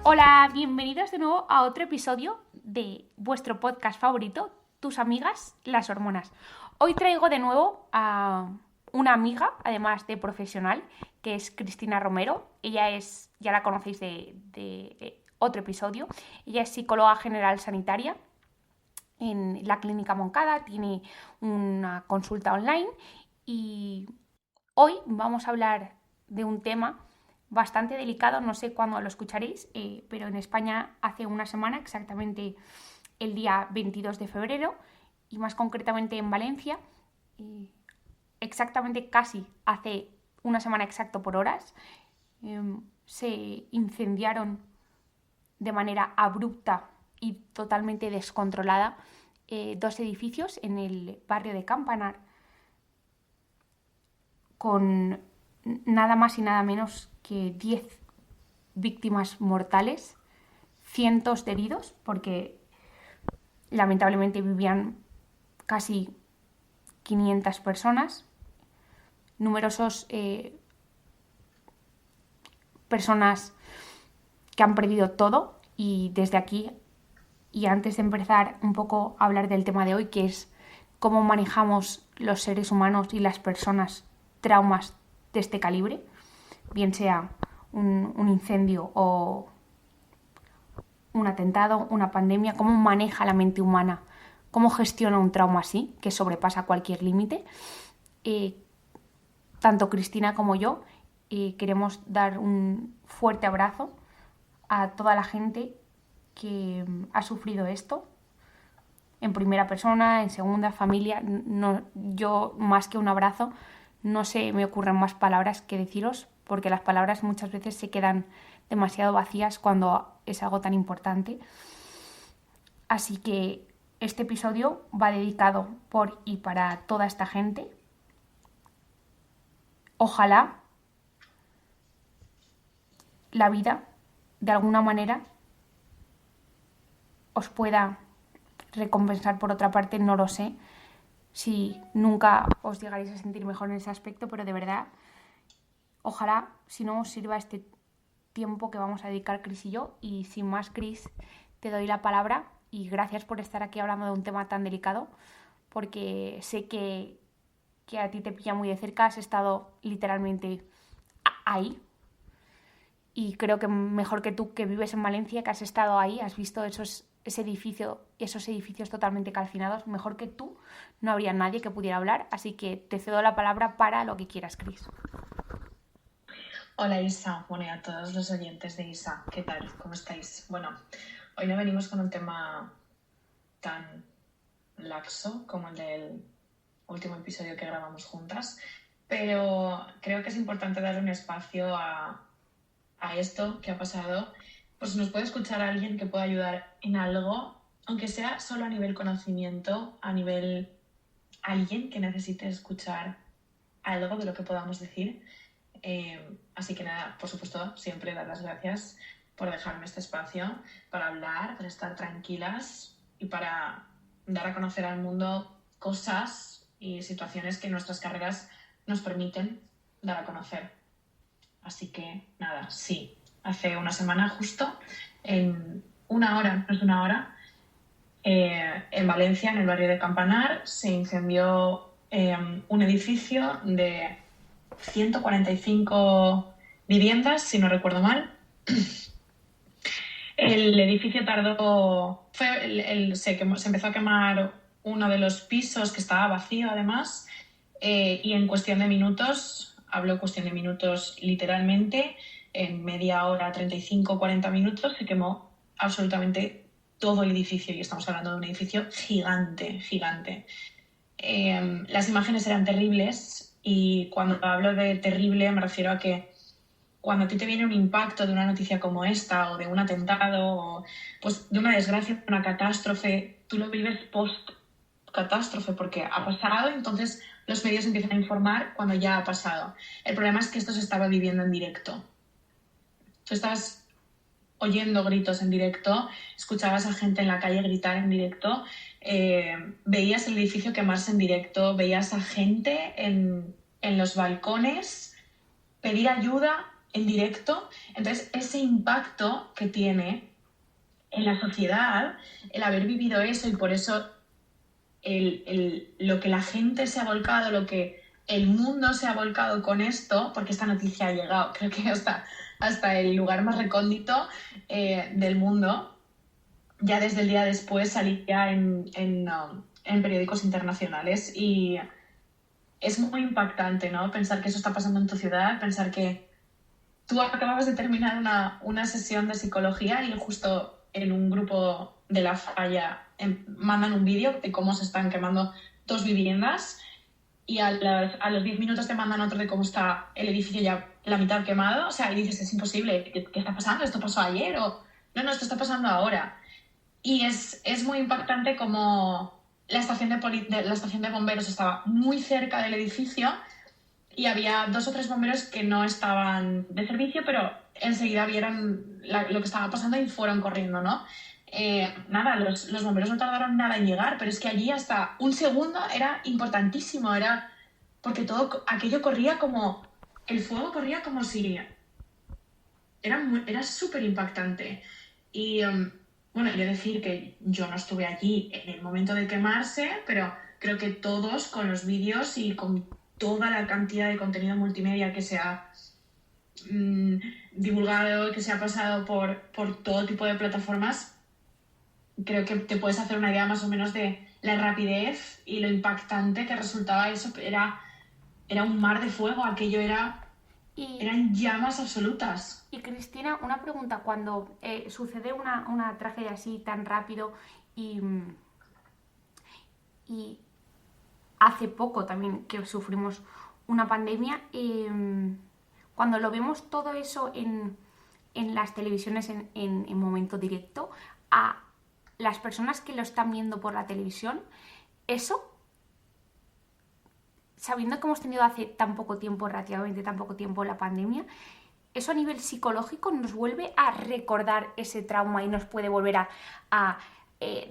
Hola, bienvenidos de nuevo a otro episodio de vuestro podcast favorito, Tus amigas, las hormonas. Hoy traigo de nuevo a una amiga, además de profesional, que es Cristina Romero. Ella es, ya la conocéis de otro episodio, ella es psicóloga general sanitaria en la Clínica Moncada, tiene una consulta online y hoy vamos a hablar de un tema bastante delicado, no sé cuándo lo escucharéis, pero en España hace una semana, exactamente el día 22 de febrero, y más concretamente en Valencia, exactamente casi hace una semana exacto por horas, se incendiaron de manera abrupta y totalmente descontrolada dos edificios en el barrio de Campanar, con nada más y nada menos que 10 víctimas mortales, cientos de heridos, porque lamentablemente vivían casi 500 personas, numerosos personas que han perdido todo. Y desde aquí, y antes de empezar un poco a hablar del tema de hoy, que es cómo manejamos los seres humanos y las personas traumas de este calibre, bien sea un incendio o un atentado, una pandemia, cómo maneja la mente humana, cómo gestiona un trauma así, que sobrepasa cualquier límite. Tanto Cristina como yo queremos dar un fuerte abrazo a toda la gente que ha sufrido esto, en primera persona, en segunda, familia. No, yo, más que un abrazo, no se me ocurren más palabras que deciros, porque las palabras muchas veces se quedan demasiado vacías cuando es algo tan importante. Así que este episodio va dedicado por y para toda esta gente. Ojalá la vida, de alguna manera, os pueda recompensar por otra parte, no lo sé si nunca os llegaréis a sentir mejor en ese aspecto, pero de verdad, ojalá, si no, os sirva este tiempo que vamos a dedicar Cris y yo. Y sin más, Cris, te doy la palabra y gracias por estar aquí hablando de un tema tan delicado, porque sé que a ti te pilla muy de cerca, has estado literalmente ahí. Y creo que mejor que tú, que vives en Valencia, que has estado ahí, has visto esos edificios totalmente calcinados, mejor que tú no habría nadie que pudiera hablar, así que te cedo la palabra para lo que quieras, Cris. Hola Isa, bueno, y a todos los oyentes de Isa, ¿qué tal? ¿Cómo estáis? Bueno, hoy no venimos con un tema tan laxo como el del último episodio que grabamos juntas, pero creo que es importante darle un espacio a esto que ha pasado. Pues nos puede escuchar a alguien que pueda ayudar en algo, aunque sea solo a nivel conocimiento, a nivel alguien que necesite escuchar algo de lo que podamos decir. Así que nada, por supuesto, siempre dar las gracias por dejarme este espacio para hablar, para estar tranquilas y para dar a conocer al mundo cosas y situaciones que nuestras carreras nos permiten dar a conocer. Así que nada, sí, hace una semana justo, en una hora, menos de una hora, en Valencia, en el barrio de Campanar, se incendió un edificio de 145 viviendas, si no recuerdo mal. El edificio tardó... se empezó a quemar uno de los pisos, que estaba vacío además, y en cuestión de minutos, hablo cuestión de minutos literalmente, en media hora, 35, 40 minutos, se quemó absolutamente todo el edificio, y estamos hablando de un edificio gigante, gigante. Las imágenes eran terribles, y cuando hablo de terrible me refiero a que cuando a ti te viene un impacto de una noticia como esta, o de un atentado, o pues de una desgracia, una catástrofe, tú lo vives post-catástrofe porque ha pasado, entonces los medios empiezan a informar cuando ya ha pasado. El problema es que esto se estaba viviendo en directo. Tú estabas oyendo gritos en directo, escuchabas a gente en la calle gritar en directo, veías el edificio quemarse en directo, veías a gente en los balcones pedir ayuda en directo. Entonces, ese impacto que tiene en la sociedad, el haber vivido eso, y por eso lo que la gente se ha volcado, lo que el mundo se ha volcado con esto, porque esta noticia ha llegado, creo que hasta el lugar más recóndito del mundo, ya desde el día después salía en periódicos internacionales, y es muy impactante, ¿no? Pensar que eso está pasando en tu ciudad, pensar que tú acababas de terminar una sesión de psicología y justo en un grupo de La Falla mandan un vídeo de cómo se están quemando 2 viviendas, y a los 10 minutos te mandan otro de cómo está el edificio ya la mitad quemado. O sea, y dices, es imposible, ¿qué está pasando? ¿Esto pasó ayer? O no, esto está pasando ahora. Y es muy impactante como la estación de bomberos estaba muy cerca del edificio, y había 2 o 3 bomberos que no estaban de servicio, pero enseguida vieron lo que estaba pasando y fueron corriendo, ¿no? Nada, los bomberos no tardaron nada en llegar, pero es que allí hasta un segundo era importantísimo, era porque todo aquello corría como, el fuego corría como si, era súper impactante. Y bueno, yo decir que yo no estuve allí en el momento de quemarse, pero creo que todos con los vídeos y con toda la cantidad de contenido multimedia que se ha divulgado, que se ha pasado por todo tipo de plataformas, creo que te puedes hacer una idea más o menos de la rapidez y lo impactante que resultaba eso. Era un mar de fuego, aquello eran llamas absolutas. Y Cristina, una pregunta, cuando sucede una tragedia así tan rápido y hace poco también que sufrimos una pandemia, cuando lo vemos todo eso en las televisiones en momento directo, a las personas que lo están viendo por la televisión, eso, sabiendo que hemos tenido hace tan poco tiempo, relativamente tan poco tiempo, la pandemia, eso a nivel psicológico nos vuelve a recordar ese trauma y nos puede volver a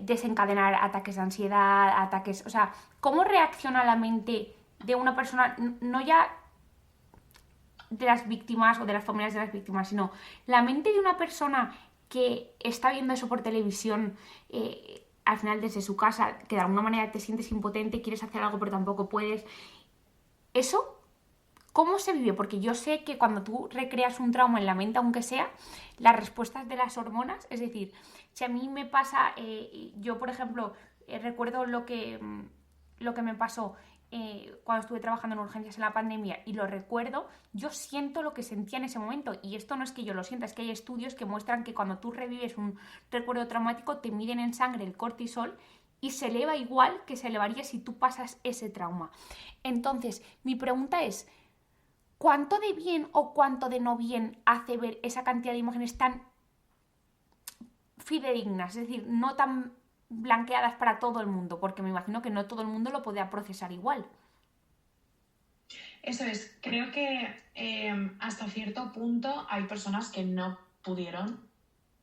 desencadenar ataques de ansiedad, ataques... O sea, ¿cómo reacciona la mente de una persona, no ya de las víctimas o de las familias de las víctimas, sino la mente de una persona que está viendo eso por televisión, al final desde su casa, que de alguna manera te sientes impotente, quieres hacer algo pero tampoco puedes? Eso, ¿cómo se vive? Porque yo sé que cuando tú recreas un trauma en la mente, aunque sea, las respuestas de las hormonas, es decir, si a mí me pasa, yo por ejemplo, recuerdo lo que me pasó cuando estuve trabajando en urgencias en la pandemia, y lo recuerdo, yo siento lo que sentía en ese momento, y esto no es que yo lo sienta, es que hay estudios que muestran que cuando tú revives un recuerdo traumático te miden en sangre el cortisol y se eleva igual que se elevaría si tú pasas ese trauma. Entonces, mi pregunta es, ¿cuánto de bien o cuánto de no bien hace ver esa cantidad de imágenes tan fidedignas, es decir, no tan blanqueadas para todo el mundo? Porque me imagino que no todo el mundo lo podía procesar igual. Eso es, creo que hasta cierto punto hay personas que no pudieron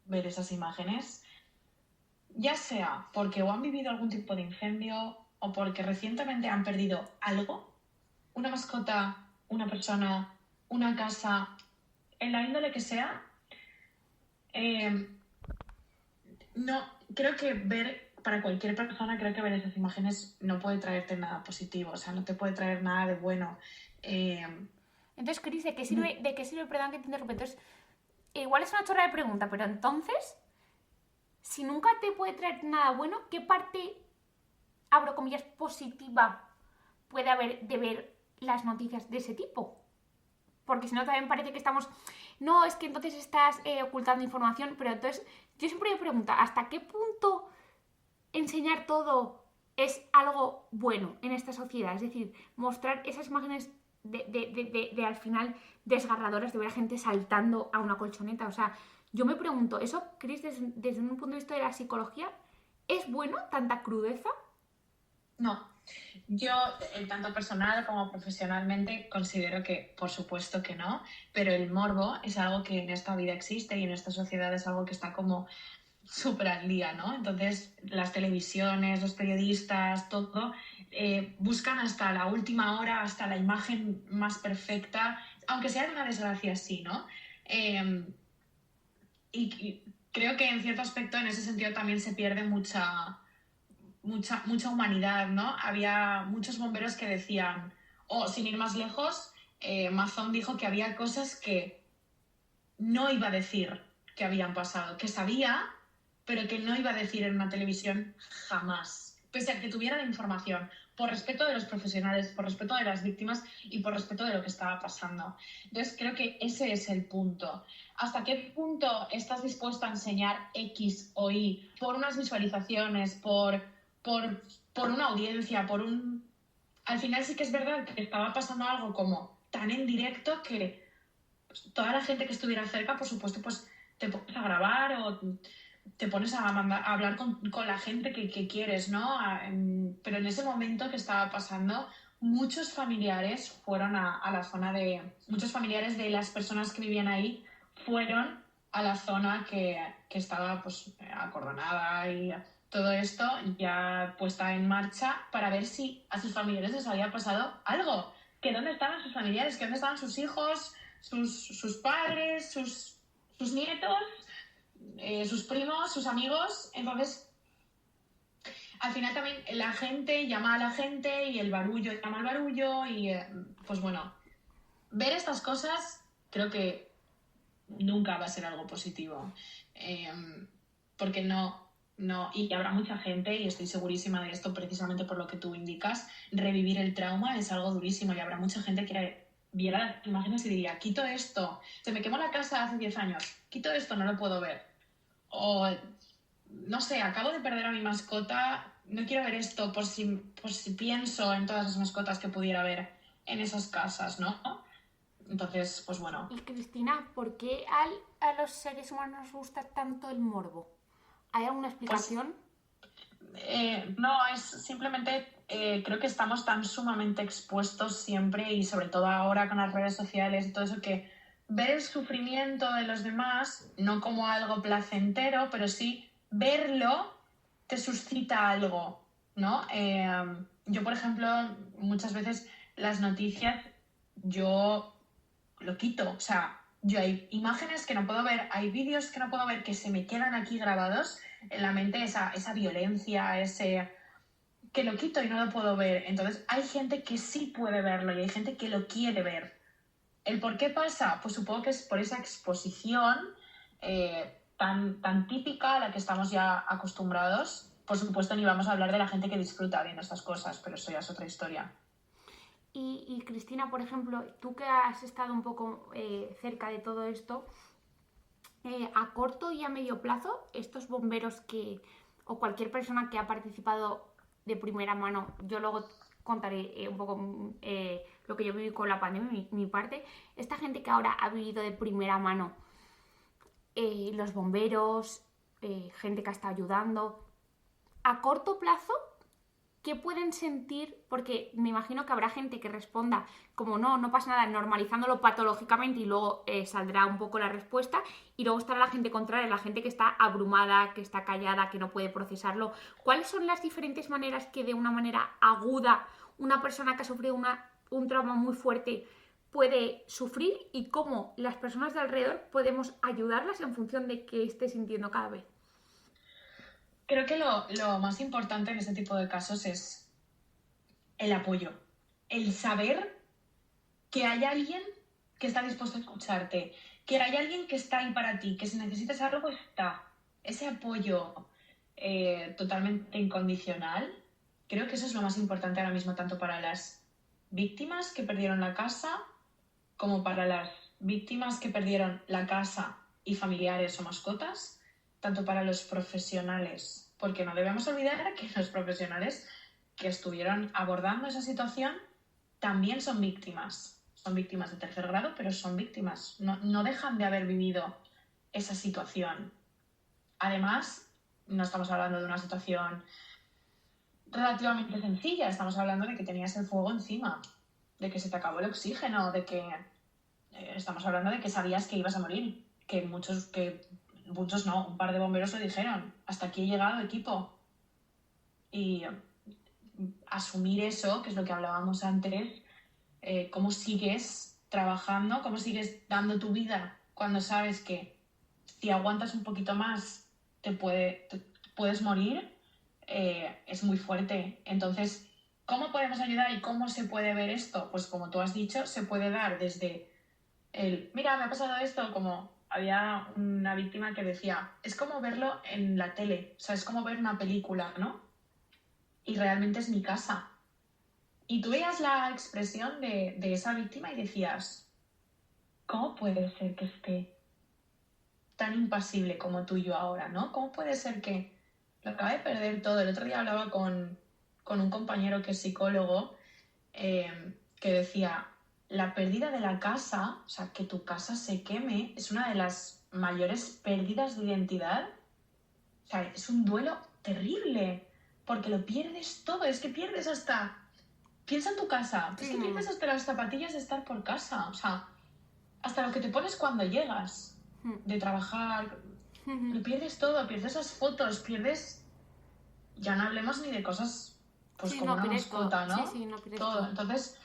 ver esas imágenes, ya sea porque o han vivido algún tipo de incendio o porque recientemente han perdido algo, una mascota, una persona, una casa, en la índole que sea. No, creo que para cualquier persona, creo que ver esas imágenes no puede traerte nada positivo, o sea, no te puede traer nada de bueno. Entonces, Cris, ¿de qué sirve, perdón que te interrumpa? Entonces, igual es una chorra de pregunta, pero entonces, si nunca te puede traer nada bueno, ¿qué parte, abro comillas, positiva puede haber de ver las noticias de ese tipo? Porque si no, también parece que estamos... No, es que entonces estás ocultando información, pero entonces yo siempre me pregunto, ¿hasta qué punto enseñar todo es algo bueno en esta sociedad? Es decir, mostrar esas imágenes de al final desgarradoras, de ver a gente saltando a una colchoneta. O sea, yo me pregunto, ¿eso, Cris, desde un punto de vista de la psicología, es bueno tanta crudeza? No, yo, tanto personal como profesionalmente, considero que, por supuesto que no, pero el morbo es algo que en esta vida existe y en esta sociedad es algo que está como súper al día, ¿no? Entonces, las televisiones, los periodistas, todo, buscan hasta la última hora, hasta la imagen más perfecta, aunque sea de una desgracia así, ¿no? Y creo que en cierto aspecto, en ese sentido, también se pierde mucha humanidad, ¿no? Había muchos bomberos que decían, o sin ir más lejos, Mazón dijo que había cosas que no iba a decir que habían pasado, que sabía, pero que no iba a decir en una televisión jamás, pese a que tuviera la información, por respeto de los profesionales, por respeto de las víctimas y por respeto de lo que estaba pasando. Entonces creo que ese es el punto. ¿Hasta qué punto estás dispuesto a enseñar X o Y por unas visualizaciones, por una audiencia, por un... Al final sí que es verdad que estaba pasando algo como tan en directo que toda la gente que estuviera cerca, por supuesto, pues te pones a grabar o te pones a hablar con la gente que quieres, ¿no? Pero en ese momento que estaba pasando, muchos familiares fueron a la zona de... Muchos familiares de las personas que vivían ahí fueron a la zona que estaba pues acordonada y todo esto ya puesta en marcha para ver si a sus familiares les había pasado algo. Que dónde estaban sus familiares, que dónde estaban sus hijos, sus padres, sus nietos, sus primos, sus amigos. Entonces, al final también la gente llama a la gente y el barullo llama al barullo y pues bueno, ver estas cosas creo que nunca va a ser algo positivo, porque no, y habrá mucha gente, y estoy segurísima de esto precisamente por lo que tú indicas, revivir el trauma es algo durísimo y habrá mucha gente que viera las imágenes y diría, quito esto, se me quemó la casa hace 10 años, quito esto, no lo puedo ver. O, no sé, acabo de perder a mi mascota, no quiero ver esto por si pienso en todas las mascotas que pudiera haber en esas casas, ¿no? Entonces, pues bueno. Y Cristina, ¿por qué a los seres humanos nos gusta tanto el morbo? ¿Hay alguna explicación? No, es simplemente creo que estamos tan sumamente expuestos siempre y sobre todo ahora con las redes sociales y todo eso que ver el sufrimiento de los demás, no como algo placentero, pero sí verlo te suscita algo, ¿no? Yo, por ejemplo, muchas veces las noticias yo lo quito, o sea, yo hay imágenes que no puedo ver, hay vídeos que no puedo ver que se me quedan aquí grabados en la mente, esa violencia, que lo quito y no lo puedo ver. Entonces hay gente que sí puede verlo y hay gente que lo quiere ver. ¿El por qué pasa? Pues supongo que es por esa exposición tan típica a la que estamos ya acostumbrados. Por supuesto, ni vamos a hablar de la gente que disfruta viendo estas cosas, pero eso ya es otra historia. Y Cristina, por ejemplo, tú que has estado un poco cerca de todo esto, a corto y a medio plazo, estos bomberos o cualquier persona que ha participado de primera mano, yo luego contaré un poco lo que yo viví con la pandemia, mi parte, esta gente que ahora ha vivido de primera mano, los bomberos, gente que está ayudando, a corto plazo, ¿qué pueden sentir? Porque me imagino que habrá gente que responda como no pasa nada, normalizándolo patológicamente y luego saldrá un poco la respuesta, y luego estará la gente contraria, la gente que está abrumada, que está callada, que no puede procesarlo. ¿Cuáles son las diferentes maneras que de una manera aguda una persona que ha sufrido un trauma muy fuerte puede sufrir y cómo las personas de alrededor podemos ayudarlas en función de qué esté sintiendo cada vez? Creo que lo más importante en este tipo de casos es el apoyo, el saber que hay alguien que está dispuesto a escucharte, que hay alguien que está ahí para ti, que si necesitas algo está. Ese apoyo totalmente incondicional, creo que eso es lo más importante ahora mismo, tanto para las víctimas que perdieron la casa, como para las víctimas que perdieron la casa y familiares o mascotas, tanto para los profesionales, porque no debemos olvidar que los profesionales que estuvieron abordando esa situación también son víctimas de tercer grado, pero son víctimas, no dejan de haber vivido esa situación. Además, no estamos hablando de una situación relativamente sencilla, estamos hablando de que tenías el fuego encima, de que se te acabó el oxígeno, de que estamos hablando de que sabías que ibas a morir, que muchos no, un par de bomberos lo dijeron, hasta aquí he llegado, equipo. Y asumir eso, que es lo que hablábamos antes, cómo sigues trabajando, cómo sigues dando tu vida cuando sabes que si aguantas un poquito más te puedes morir, es muy fuerte. Entonces, ¿cómo podemos ayudar y cómo se puede ver esto? Pues como tú has dicho, se puede dar desde mira, me ha pasado esto, como había una víctima que decía, es como verlo en la tele, o sea, es como ver una película, ¿no? Y realmente es mi casa. Y tú veías la expresión de esa víctima y decías, ¿cómo puede ser que esté tan impasible como tú y yo ahora, ¿no? ¿Cómo puede ser que lo acaba de perder todo? El otro día hablaba con un compañero que es psicólogo, que decía, la pérdida de la casa, o sea, que tu casa se queme, es una de las mayores pérdidas de identidad. O sea, es un duelo terrible, porque lo pierdes todo, es que pierdes hasta... Piensa en tu casa, es que pierdes hasta las zapatillas de estar por casa, o sea, hasta lo que te pones cuando llegas de trabajar, lo pierdes todo, pierdes las fotos, pierdes... Ya no hablemos ni de cosas pues Sí, como no, una pierdes todo. mascota, ¿no? Sí, no pierdes Todo. todo. Entonces,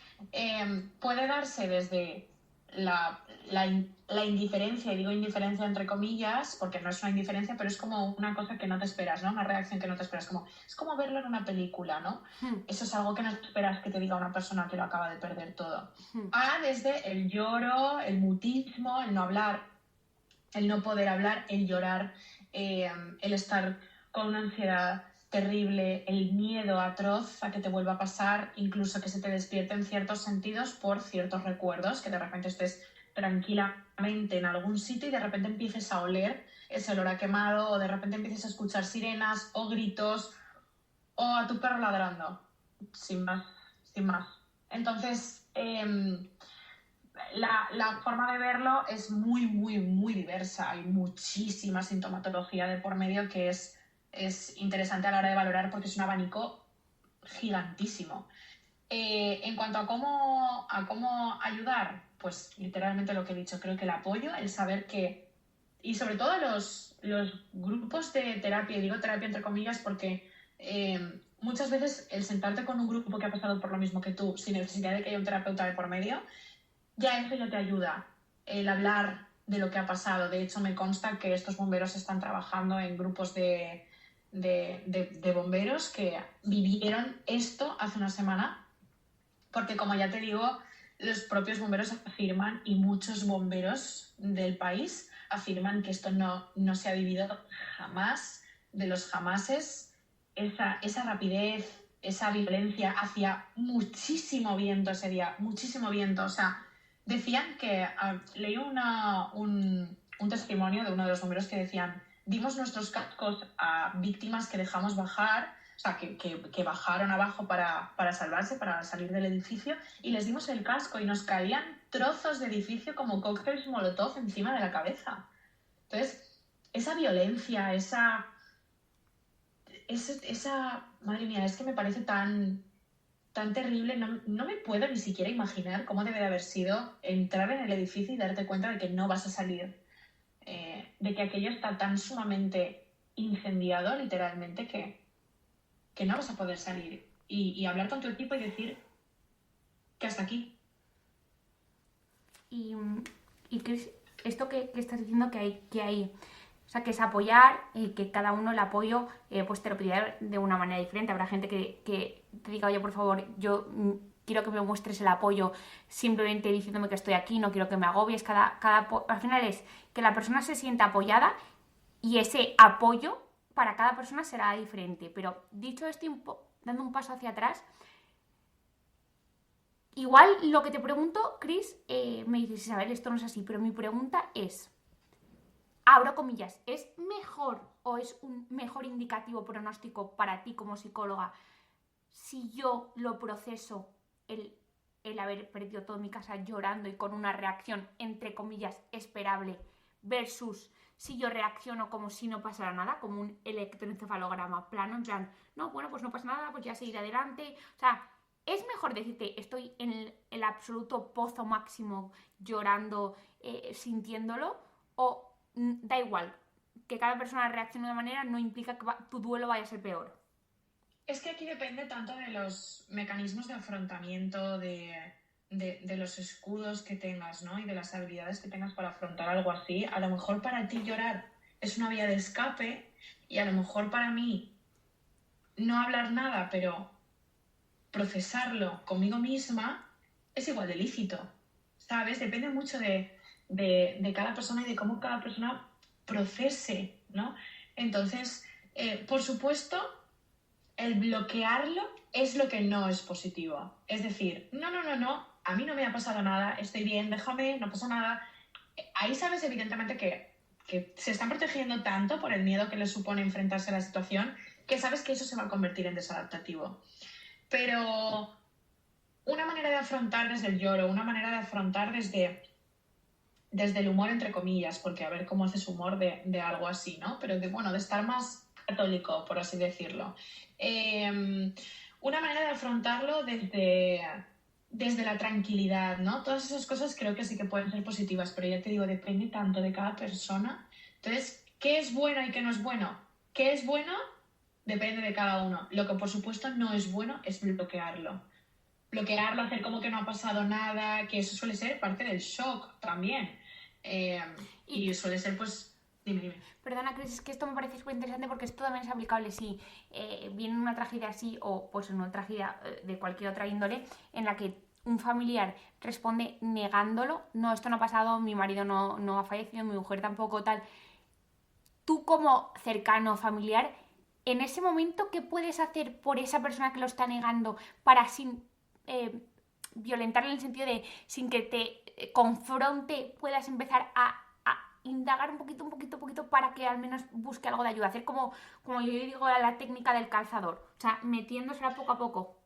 puede darse desde la indiferencia, y digo indiferencia entre comillas, porque no es una indiferencia, pero es como una cosa que no te esperas, ¿no? Una reacción que no te esperas. Es como verlo en una película, ¿no? Eso es algo que no esperas que te diga una persona que lo acaba de perder todo. Desde el lloro, el mutismo, el no hablar, el no poder hablar, el llorar, el estar con una ansiedad terrible, el miedo atroz a que te vuelva a pasar, incluso que se te despierte en ciertos sentidos por ciertos recuerdos, que de repente estés tranquilamente en algún sitio y de repente empieces a oler ese olor a quemado, o de repente empieces a escuchar sirenas o gritos o a tu perro ladrando, sin más, sin más. Entonces, la forma de verlo es muy, muy, muy diversa. Hay muchísima sintomatología de por medio que es interesante a la hora de valorar porque es un abanico gigantísimo. En cuanto a cómo ayudar, pues literalmente lo que he dicho, creo que el apoyo, el saber que, y sobre todo los grupos de terapia, y digo terapia entre comillas porque muchas veces el sentarte con un grupo que ha pasado por lo mismo que tú, sin necesidad de que haya un terapeuta de por medio, ya eso ya te ayuda, el hablar de lo que ha pasado. De hecho, me consta que estos bomberos están trabajando en grupos de bomberos que vivieron esto hace una semana, porque como ya te digo, los propios bomberos afirman, y muchos bomberos del país afirman que esto no se ha vivido jamás, de los jamases, esa rapidez, esa violencia, hacía muchísimo viento ese día, muchísimo viento, o sea, decían que, leí un testimonio de uno de los bomberos que decían, dimos nuestros cascos a víctimas que dejamos bajar, o sea, que bajaron abajo para salvarse, para salir del edificio, y les dimos el casco y nos caían trozos de edificio como cócteles molotov encima de la cabeza. Entonces, esa violencia, esa madre mía, es que me parece tan terrible, no me puedo ni siquiera imaginar cómo debe de haber sido entrar en el edificio y darte cuenta de que no vas a salir, de que aquello está tan sumamente incendiado, literalmente, que no vas a poder salir y hablar con tu equipo y decir que hasta aquí. Y Chris, esto que estás diciendo que hay, o sea, que es apoyar y que cada uno el apoyo pues te lo pedirá de una manera diferente. Habrá gente que te diga, oye, por favor, yo quiero que me muestres el apoyo simplemente diciéndome que estoy aquí, no quiero que me agobies. Al final es que la persona se sienta apoyada y ese apoyo para cada persona será diferente. Pero dicho esto, dando un paso hacia atrás, igual lo que te pregunto, Chris, me dices, Isabel, esto no es así, pero mi pregunta es, abro comillas, ¿es mejor o es un mejor indicativo pronóstico para ti como psicóloga si yo lo proceso, el haber perdido toda mi casa llorando y con una reacción, entre comillas, esperable, versus si yo reacciono como si no pasara nada, como un electroencefalograma plano, en plan, no, bueno, pues no pasa nada, pues ya seguir adelante, o sea... Es mejor decirte, estoy en el absoluto pozo máximo llorando, sintiéndolo, o da igual, que cada persona reaccione de una manera no implica que tu duelo vaya a ser peor. Es que aquí depende tanto de los mecanismos de afrontamiento, de de los escudos que tengas, ¿no? Y de las habilidades que tengas para afrontar algo así. A lo mejor para ti llorar es una vía de escape y a lo mejor para mí no hablar nada, pero procesarlo conmigo misma es igual de lícito, ¿sabes? Depende mucho de cada persona y de cómo cada persona procese, ¿no? Entonces, por supuesto, el bloquearlo es lo que no es positivo. Es decir, no, a mí no me ha pasado nada, estoy bien, déjame, no pasa nada. Ahí sabes evidentemente que se están protegiendo tanto por el miedo que les supone enfrentarse a la situación, que sabes que eso se va a convertir en desadaptativo. Pero una manera de afrontar desde el lloro, una manera de afrontar desde el humor, entre comillas, porque a ver cómo haces humor de algo así, ¿no? Pero de estar más católico, por así decirlo. Una manera de afrontarlo desde la tranquilidad, ¿no? Todas esas cosas creo que sí que pueden ser positivas, pero ya te digo, depende tanto de cada persona. Entonces, ¿qué es bueno y qué no es bueno? ¿Qué es bueno? Depende de cada uno. Lo que por supuesto no es bueno es bloquearlo. Bloquearlo, hacer como que no ha pasado nada, que eso suele ser parte del shock también. Y suele ser, pues, dime. Perdona, Cris, es que esto me parece súper interesante porque esto también es aplicable si viene una tragedia así o pues una tragedia de cualquier otra índole en la que un familiar responde negándolo, no, esto no ha pasado, mi marido no ha fallecido, mi mujer tampoco, tal. Tú como cercano, familiar, en ese momento, ¿qué puedes hacer por esa persona que lo está negando para sin violentarle en el sentido de sin que te confronte, puedas empezar a indagar un poquito para que al menos busque algo de ayuda? Hacer como yo digo la técnica del calzador, o sea, metiéndosela poco a poco.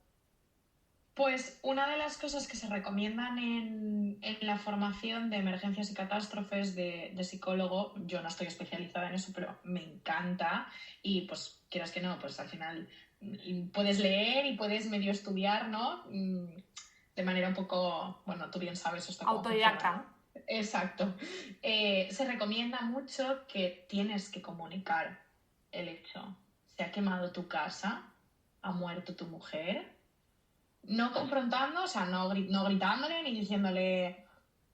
Pues una de las cosas que se recomiendan en la formación de emergencias y catástrofes de psicólogo, yo no estoy especializada en eso, pero me encanta y pues quieras que no, pues al final puedes leer y puedes medio estudiar, ¿no? De manera un poco, bueno, tú bien sabes esto cómo Autodidacta. funciona, ¿no? Exacto. Se recomienda mucho que tienes que comunicar el hecho. Se ha quemado tu casa, ha muerto tu mujer. No confrontando, o sea, no gritándole ni diciéndole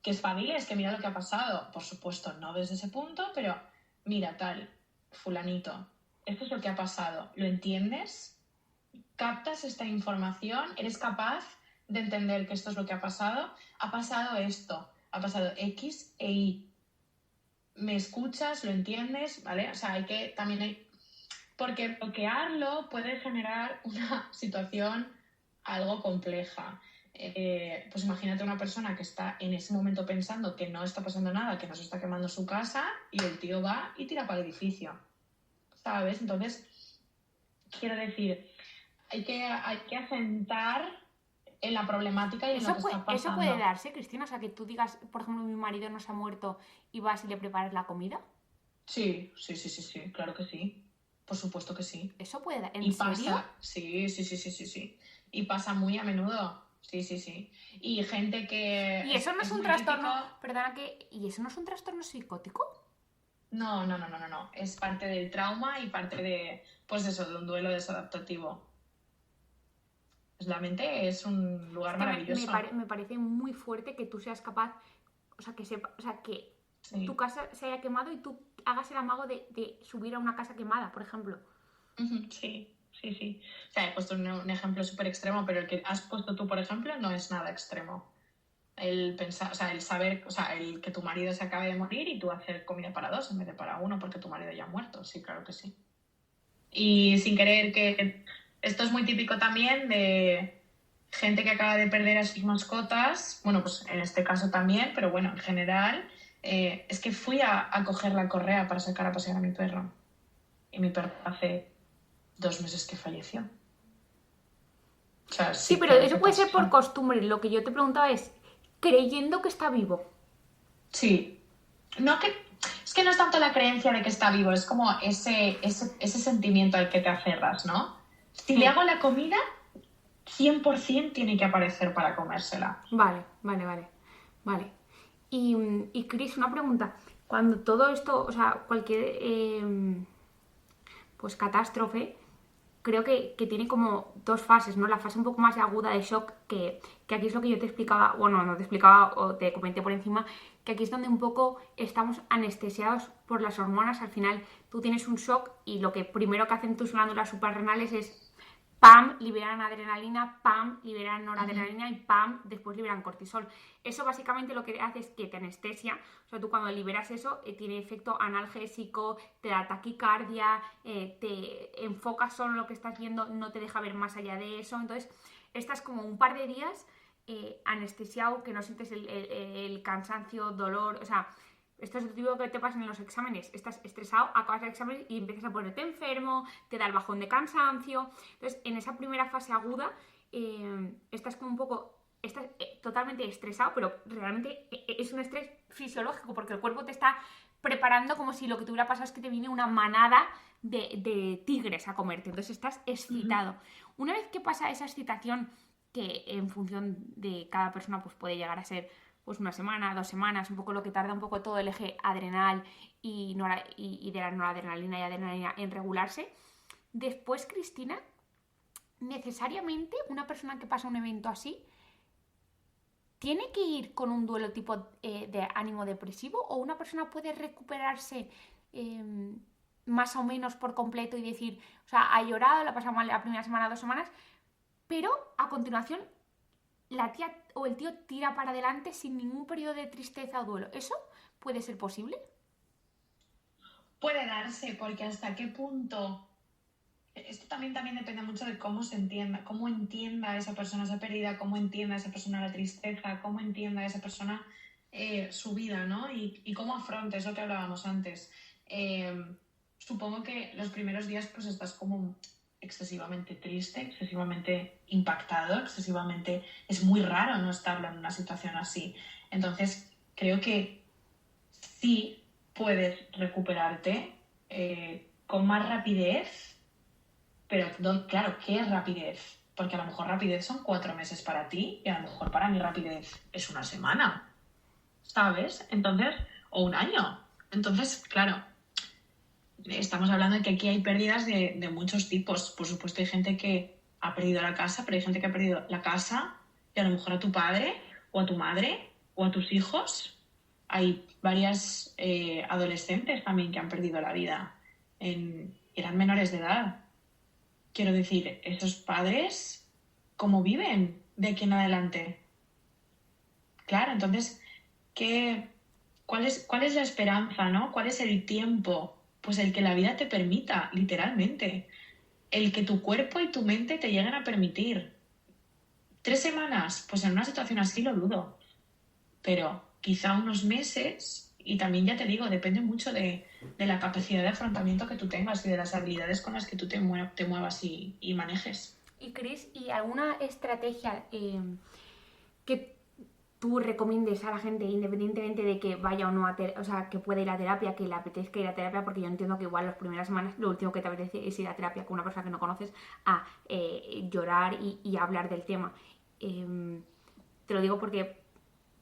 que espabiles, que mira lo que ha pasado. Por supuesto, no desde ese punto, pero mira, tal, fulanito, esto es lo que ha pasado. ¿Lo entiendes? ¿Captas esta información? ¿Eres capaz de entender que esto es lo que ha pasado? Ha pasado esto, ha pasado X e Y. ¿Me escuchas? ¿Lo entiendes? ¿Vale? O sea, porque bloquearlo puede generar una situación algo compleja. Pues imagínate una persona que está en ese momento pensando que no está pasando nada, que no se está quemando su casa y el tío va y tira para el edificio, ¿sabes? Entonces, quiero decir, hay que asentar en la problemática y en lo que está Eso pasando. puede darse, Cristina, o sea, que tú digas, por ejemplo, mi marido no se ha muerto y vas y le preparas la comida. Sí, claro que sí. Por supuesto que sí. Eso puede dar. ¿En Y serio? pasa, sí. Y pasa muy a menudo. Sí. Y gente que ¿Y eso no es un muy típico. trastorno? Perdona que. ¿Y eso no es un trastorno psicótico? No. Es parte del trauma y parte de, pues eso, de un duelo desadaptativo. Pues la mente es un Es lugar que maravilloso. me parece muy fuerte que tú seas capaz. O sea, que Sí. tu casa se haya quemado y tú hagas el amago de subir a una casa quemada, por ejemplo. Sí. O sea, he puesto un ejemplo súper extremo, pero el que has puesto tú, por ejemplo, no es nada extremo. El pensar, o sea, el saber, o sea, el que tu marido se acabe de morir y tú hacer comida para dos en vez de para uno porque tu marido ya ha muerto. Sí, claro que sí. Y sin querer que esto es muy típico también de gente que acaba de perder a sus mascotas, bueno, pues en este caso también, pero bueno, en general, es que fui a coger la correa para sacar a pasear a mi perro. Y mi perro hace 2 meses que falleció. O sea, Sí, sí, pero claro eso que puede ser por pasa. costumbre. Lo que yo te preguntaba es, creyendo que está vivo. Sí. No que, es que no es tanto la creencia de que está vivo, es como ese sentimiento al que te aferras, ¿no? Si le hago la comida, 100% tiene que aparecer para comérsela. Vale. Y Cris, una pregunta. Cuando todo esto, o sea, cualquier pues catástrofe, creo que tiene como dos fases, ¿no? La fase un poco más aguda de shock, que aquí es lo que yo te explicaba, bueno, no te explicaba o te comenté por encima, que aquí es donde un poco estamos anestesiados por las hormonas. Al final tú tienes un shock y lo que primero que hacen tus glándulas suprarrenales es ¡pam! Liberan adrenalina, ¡pam! Liberan noradrenalina y ¡pam! Después liberan cortisol. Eso básicamente lo que hace es que te anestesia. O sea, tú cuando liberas eso tiene efecto analgésico, te da taquicardia, te enfocas solo en lo que estás viendo, no te deja ver más allá de eso. Entonces, estás como un par de días anestesiado, que no sientes el cansancio, dolor, o sea... Esto es lo típico que te pasa en los exámenes. Estás estresado, acabas el examen y empiezas a ponerte enfermo, te da el bajón de cansancio. Entonces, en esa primera fase aguda, estás como un poco... Estás totalmente estresado, pero realmente es un estrés fisiológico, porque el cuerpo te está preparando como si lo que te hubiera pasado es que te viene una manada de tigres a comerte. Entonces, estás excitado. Una vez que pasa esa excitación, que en función de cada persona pues puede llegar a ser pues una semana, 2 semanas, un poco lo que tarda un poco todo el eje adrenal y de la noradrenalina y adrenalina en regularse. Después, Cristina, necesariamente una persona que pasa un evento así tiene que ir con un duelo tipo de ánimo depresivo, o una persona puede recuperarse más o menos por completo y decir, o sea, ha llorado, la ha pasado mal la primera semana, 2 semanas, pero a continuación la tía o el tío tira para adelante sin ningún periodo de tristeza o duelo. ¿Eso puede ser posible? Puede darse, porque hasta qué punto... Esto también depende mucho de cómo se entienda, cómo entienda esa persona esa pérdida, cómo entienda esa persona la tristeza, cómo entienda esa persona su vida, ¿no? Y cómo afronta, es lo que hablábamos antes. Supongo que los primeros días pues estás como excesivamente triste, excesivamente impactado, excesivamente... Es muy raro no estarlo en una situación así. Entonces, creo que sí puedes recuperarte con más rapidez, pero claro, ¿qué es rapidez? Porque a lo mejor rapidez son 4 meses para ti y a lo mejor para mí rapidez es una semana, ¿sabes? Entonces, o un año. Entonces, claro, estamos hablando de que aquí hay pérdidas de muchos tipos. Por supuesto, hay gente que ha perdido la casa, pero hay gente que ha perdido la casa y a lo mejor a tu padre o a tu madre o a tus hijos. Hay varias adolescentes también que han perdido la vida. Eran menores de edad. Quiero decir, esos padres, ¿cómo viven de aquí en adelante? Claro, entonces, cuál es la esperanza, ¿no? ¿Cuál es el tiempo? Pues el que la vida te permita, literalmente. El que tu cuerpo y tu mente te lleguen a permitir. 3 semanas, pues en una situación así lo dudo. Pero quizá unos meses, y también ya te digo, depende mucho de la capacidad de afrontamiento que tú tengas y de las habilidades con las que tú te muevas y manejes. Y Cris, ¿y alguna estrategia que tú recomiendes a la gente, independientemente de que vaya o no a terapia, o sea, que pueda ir a terapia, que le apetezca ir a terapia? Porque yo entiendo que igual las primeras semanas lo último que te apetece es ir a terapia con una persona que no conoces a llorar y hablar del tema. Te lo digo porque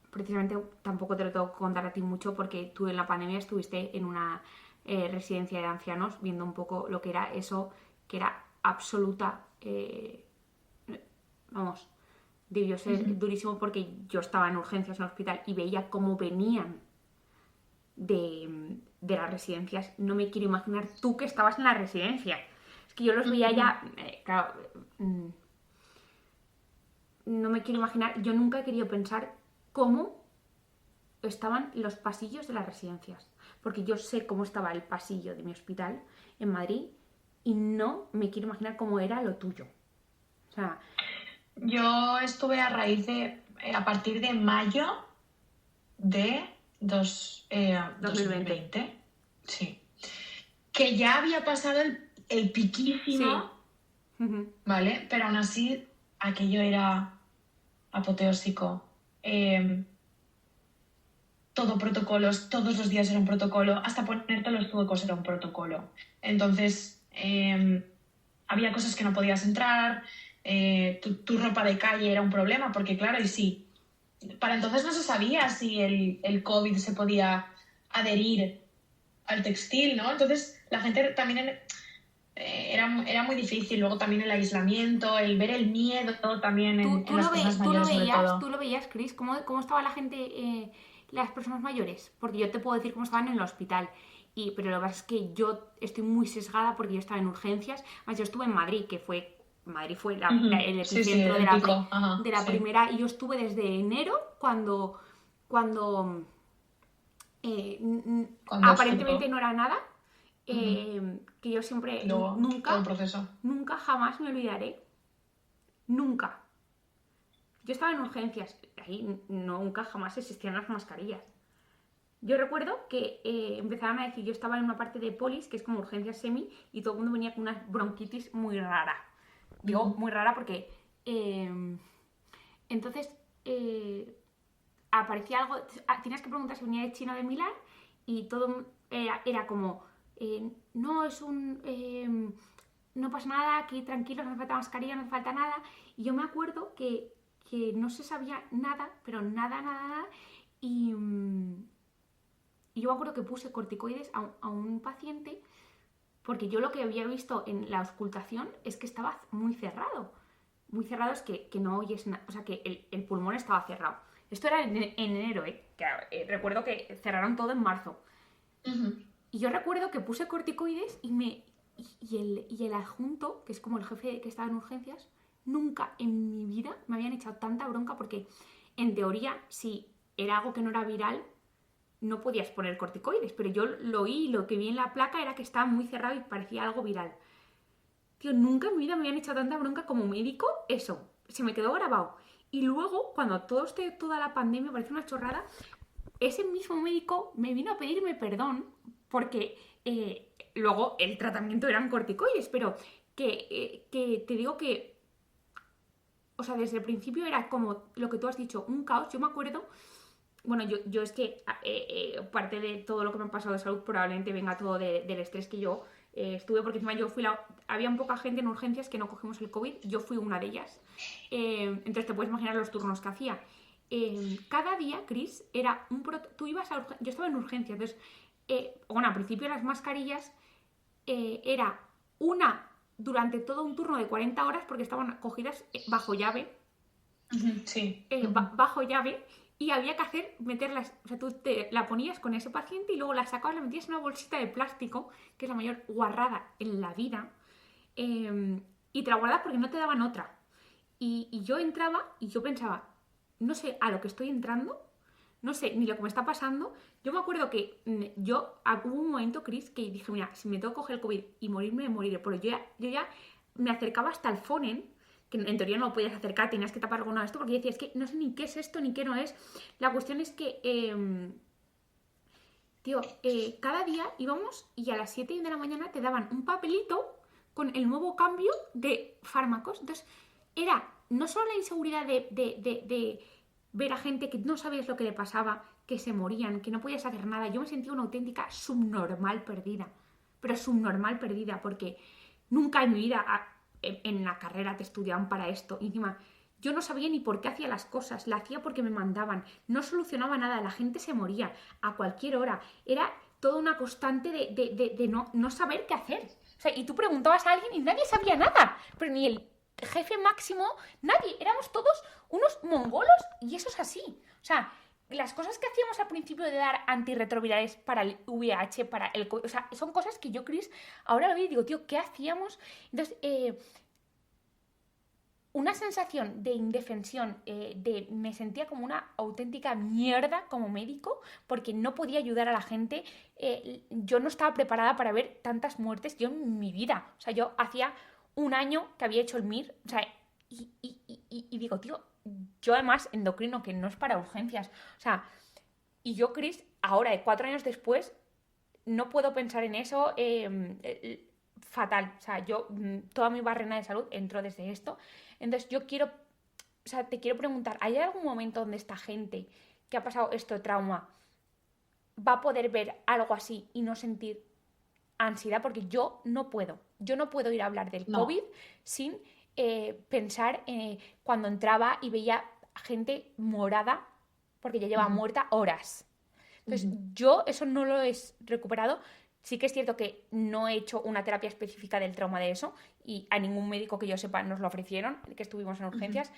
precisamente tampoco te lo tengo que contar a ti mucho, porque tú en la pandemia estuviste en una residencia de ancianos viendo un poco lo que era eso, que era absoluta, vamos, debió ser durísimo, porque yo estaba en urgencias en el hospital y veía cómo venían de las residencias. No me quiero imaginar tú que estabas en la residencia. Es que yo los veía ya, claro, no me quiero imaginar, yo nunca he querido pensar cómo estaban los pasillos de las residencias, porque yo sé cómo estaba el pasillo de mi hospital en Madrid y no me quiero imaginar cómo era lo tuyo. O sea, yo estuve a partir de mayo de 2020. Sí. Que ya había pasado el piquísimo, sí. ¿Vale? Pero aún así aquello era apoteósico. Todo protocolos, todos los días era un protocolo, hasta ponerte los zuecos era un protocolo. Entonces, había cosas que no podías entrar, tu ropa de calle era un problema, porque claro, y sí, para entonces no se sabía si el COVID se podía adherir al textil, ¿no? Entonces, la gente también era muy difícil. Luego también el aislamiento, el ver el miedo también en las personas Tú mayores sobre todo. lo veías, Chris, cómo estaba la gente, las personas mayores, porque yo te puedo decir cómo estaban en el hospital. Pero lo que pasa es que yo estoy muy sesgada porque yo estaba en urgencias. Además, yo estuve en Madrid, Madrid fue el Sí, sí, epicentro el pico. Ajá, de la sí. primera, y yo estuve desde enero cuando Cuando aparentemente explotó. no era nada, Ujú. que yo siempre, Y luego todo el proceso. nunca jamás me olvidaré, nunca. Yo estaba en urgencias, ahí nunca jamás existían las mascarillas. Yo recuerdo que empezaron a decir, yo estaba en una parte de polis, que es como urgencias semi, y todo el mundo venía con una bronquitis muy rara. Digo Ujú. muy rara porque entonces aparecía algo, tenías que preguntar si venía de China o de Milán, y todo era como, no, no pasa nada, aquí tranquilos, no hace falta mascarilla, no hace falta nada. Y yo me acuerdo que no se sabía nada, pero nada, nada, nada. Y, y yo me acuerdo que puse corticoides a un paciente porque yo lo que había visto en la auscultación es que estaba muy cerrado. Muy cerrado es que no oyes nada, o sea, que el pulmón estaba cerrado. Esto era en enero, ¿eh? Que, recuerdo que cerraron todo en marzo. Ujú. Y yo recuerdo que puse corticoides y el adjunto, que es como el jefe que estaba en urgencias, nunca en mi vida me habían echado tanta bronca porque, en teoría, si era algo que no era viral, no podías poner corticoides, pero yo lo oí y lo que vi en la placa era que estaba muy cerrado y parecía algo viral. Tío, nunca en mi vida me habían echado tanta bronca como médico, eso, se me quedó grabado. Y luego, cuando toda la pandemia parece una chorrada, ese mismo médico me vino a pedirme perdón porque luego el tratamiento eran corticoides, pero que te digo que, o sea, desde el principio era como lo que tú has dicho, un caos. Yo me acuerdo, bueno, yo es que parte de todo lo que me ha pasado de salud probablemente venga todo del estrés que yo estuve, porque encima había un poca gente en urgencias que no cogimos el COVID, yo fui una de ellas. Entonces te puedes imaginar los turnos que hacía. Cada día, Chris, era tú ibas yo estaba en urgencias, entonces, bueno, al principio las mascarillas era una durante todo un turno de 40 horas porque estaban cogidas bajo llave, Ujú. Sí. Ujú. bajo llave, y había que meterlas, o sea, tú la ponías con ese paciente y luego la sacabas, la metías en una bolsita de plástico, que es la mayor guarrada en la vida, y te la guardabas porque no te daban otra. Y yo entraba y yo pensaba, no sé a lo que estoy entrando, no sé ni lo que me está pasando. Yo me acuerdo que hubo un momento, Chris, que dije, mira, si me tengo que coger el COVID y morirme, me moriré. Pero yo ya me acercaba hasta el fonen, que en teoría no lo podías acercar, tenías que tapar alguna de esto, porque yo decía, es que no sé ni qué es esto ni qué no es. La cuestión es que, tío, cada día íbamos y a las 7 de la mañana te daban un papelito con el nuevo cambio de fármacos. Entonces, era no solo la inseguridad de ver a gente que no sabías lo que le pasaba, que se morían, que no podías hacer nada. Yo me sentía una auténtica subnormal perdida. Pero subnormal perdida, porque nunca en mi vida en la carrera te estudiaban para esto. Y encima, yo no sabía ni por qué hacía las cosas, la hacía porque me mandaban, no solucionaba nada, la gente se moría a cualquier hora. Era toda una constante de no saber qué hacer. O sea, y tú preguntabas a alguien y nadie sabía nada, pero ni el jefe máximo, nadie, éramos todos unos mongolos, y eso es así. O sea, las cosas que hacíamos al principio de dar antirretrovirales para el VIH, para el COVID, o sea, son cosas que yo, Chris, ahora lo veo y digo, tío, ¿qué hacíamos? Entonces, una sensación de indefensión, me sentía como una auténtica mierda como médico porque no podía ayudar a la gente. Yo no estaba preparada para ver tantas muertes yo en mi vida. O sea, yo hacía un año que había hecho el MIR, o sea, y digo, tío, yo además endocrino, que no es para urgencias, o sea, y yo, Chris, ahora, 4 años después, no puedo pensar en eso. Fatal. O sea, toda mi barrena de salud entró desde esto. Entonces, o sea, te quiero preguntar, ¿hay algún momento donde esta gente que ha pasado esto trauma va a poder ver algo así y no sentir ansiedad? Porque yo no puedo ir a hablar del No. COVID sin pensar cuando entraba y veía gente morada porque ya llevaba Ujú. muerta horas. Entonces, Ujú. yo eso no lo he recuperado. Sí que es cierto que no he hecho una terapia específica del trauma de eso y a ningún médico que yo sepa nos lo ofrecieron, que estuvimos en urgencias.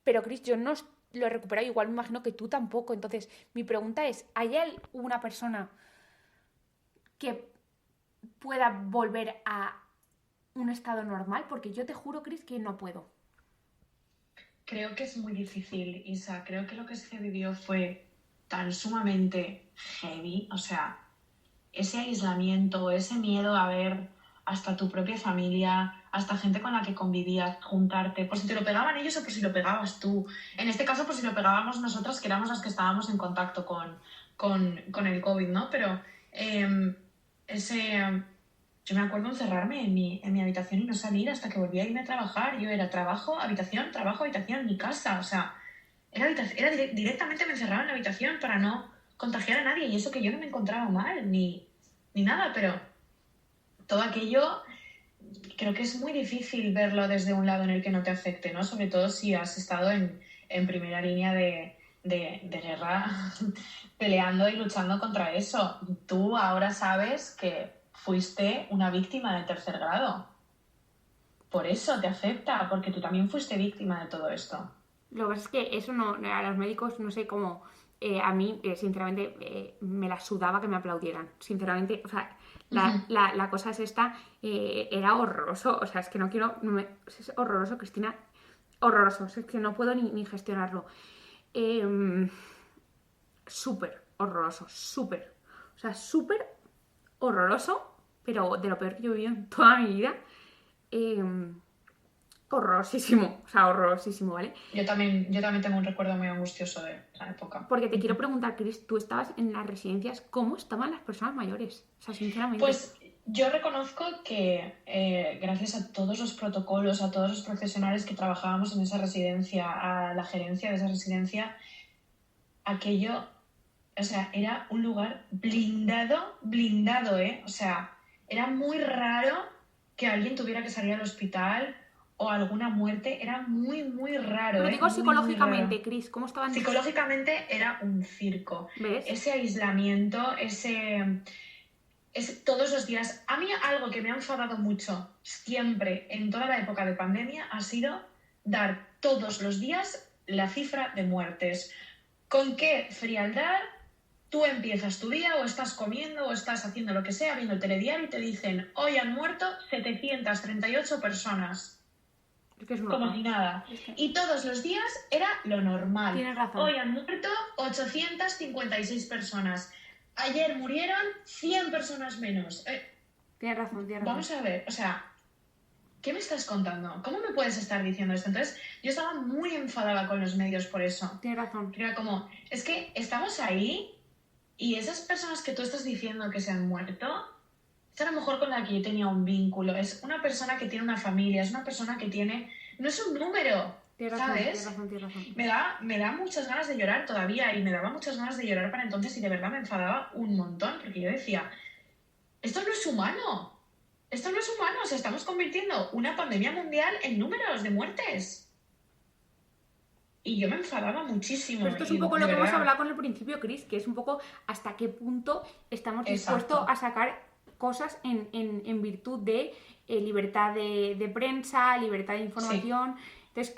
Pero Chris, yo no lo he recuperado, igual me imagino que tú tampoco. Entonces, mi pregunta es, ¿hay alguna persona que pueda volver a un estado normal? Porque yo te juro, Chris, que no puedo. Creo que es muy difícil, Isa. Creo que lo que se vivió fue tan sumamente heavy. O sea, ese aislamiento, ese miedo a ver hasta tu propia familia, hasta gente con la que convivías, juntarte, por si te lo pegaban ellos o por si lo pegabas tú. En este caso, por si lo pegábamos nosotras, que éramos las que estábamos en contacto con el COVID, ¿no? Pero yo me acuerdo encerrarme en mi habitación y no salir hasta que volví a irme a trabajar. Yo era trabajo, habitación, mi casa. O sea, directamente me encerraba en la habitación para no contagiar a nadie. Y eso que yo no me encontraba mal, ni nada, pero todo aquello creo que es muy difícil verlo desde un lado en el que no te afecte, ¿no? Sobre todo si has estado en primera línea de guerra peleando y luchando contra eso. Tú ahora sabes que fuiste una víctima de tercer grado. Por eso te afecta, porque tú también fuiste víctima de todo esto. Lo que pasa es que eso no, a los médicos no sé cómo, a mí sinceramente me la sudaba que me aplaudieran, sinceramente, o sea, la cosa es esta, era horroroso, o sea, es que no quiero, es horroroso, Cristina, horroroso, es que no puedo ni gestionarlo. Súper horroroso, súper, o sea, súper horroroso, pero de lo peor que yo he vivido en toda mi vida. Horrorosísimo, o sea, horrorosísimo, ¿vale? Yo también tengo un recuerdo muy angustioso de esa época. Porque te quiero preguntar, Chris, tú estabas en las residencias, ¿cómo estaban las personas mayores? O sea, sinceramente. Pues yo reconozco que gracias a todos los protocolos, a todos los profesionales que trabajábamos en esa residencia, a la gerencia de esa residencia, aquello, o sea, era un lugar blindado, ¿eh? O sea, era muy raro que alguien tuviera que salir al hospital o alguna muerte, era muy, muy raro. Pero digo muy, psicológicamente, muy Chris, ¿cómo estaban? Psicológicamente era un circo. ¿Ves? Ese aislamiento, todos los días. A mí algo que me ha enfadado mucho siempre en toda la época de pandemia ha sido dar todos los días la cifra de muertes. ¿Con qué frialdad tú empiezas tu día o estás comiendo o estás haciendo lo que sea, viendo el telediario y te dicen hoy han muerto 738 personas? Como si nada. Y todos los días era lo normal. Tienes razón. Hoy han muerto 856 personas. Ayer murieron 100 personas menos. Tienes razón. Vamos a ver, o sea, ¿qué me estás contando? ¿Cómo me puedes estar diciendo esto? Entonces, yo estaba muy enfadada con los medios por eso. Tienes razón. Era como, es que estamos ahí y esas personas que tú estás diciendo que se han muerto, es a lo mejor con la que yo tenía un vínculo. Es una persona que tiene una familia, es una persona que tiene... No es un número, ¿sabes? Tienes razón. Me da muchas ganas de llorar todavía y me daba muchas ganas de llorar para entonces y de verdad me enfadaba un montón porque yo decía, esto no es humano, o sea, estamos convirtiendo una pandemia mundial en números de muertes. Y yo me enfadaba muchísimo. Pero esto es un poco lo que hemos hablado con el principio, Chris, que es un poco hasta qué punto estamos dispuestos a sacar cosas en virtud de libertad de prensa, libertad de información. Sí. Entonces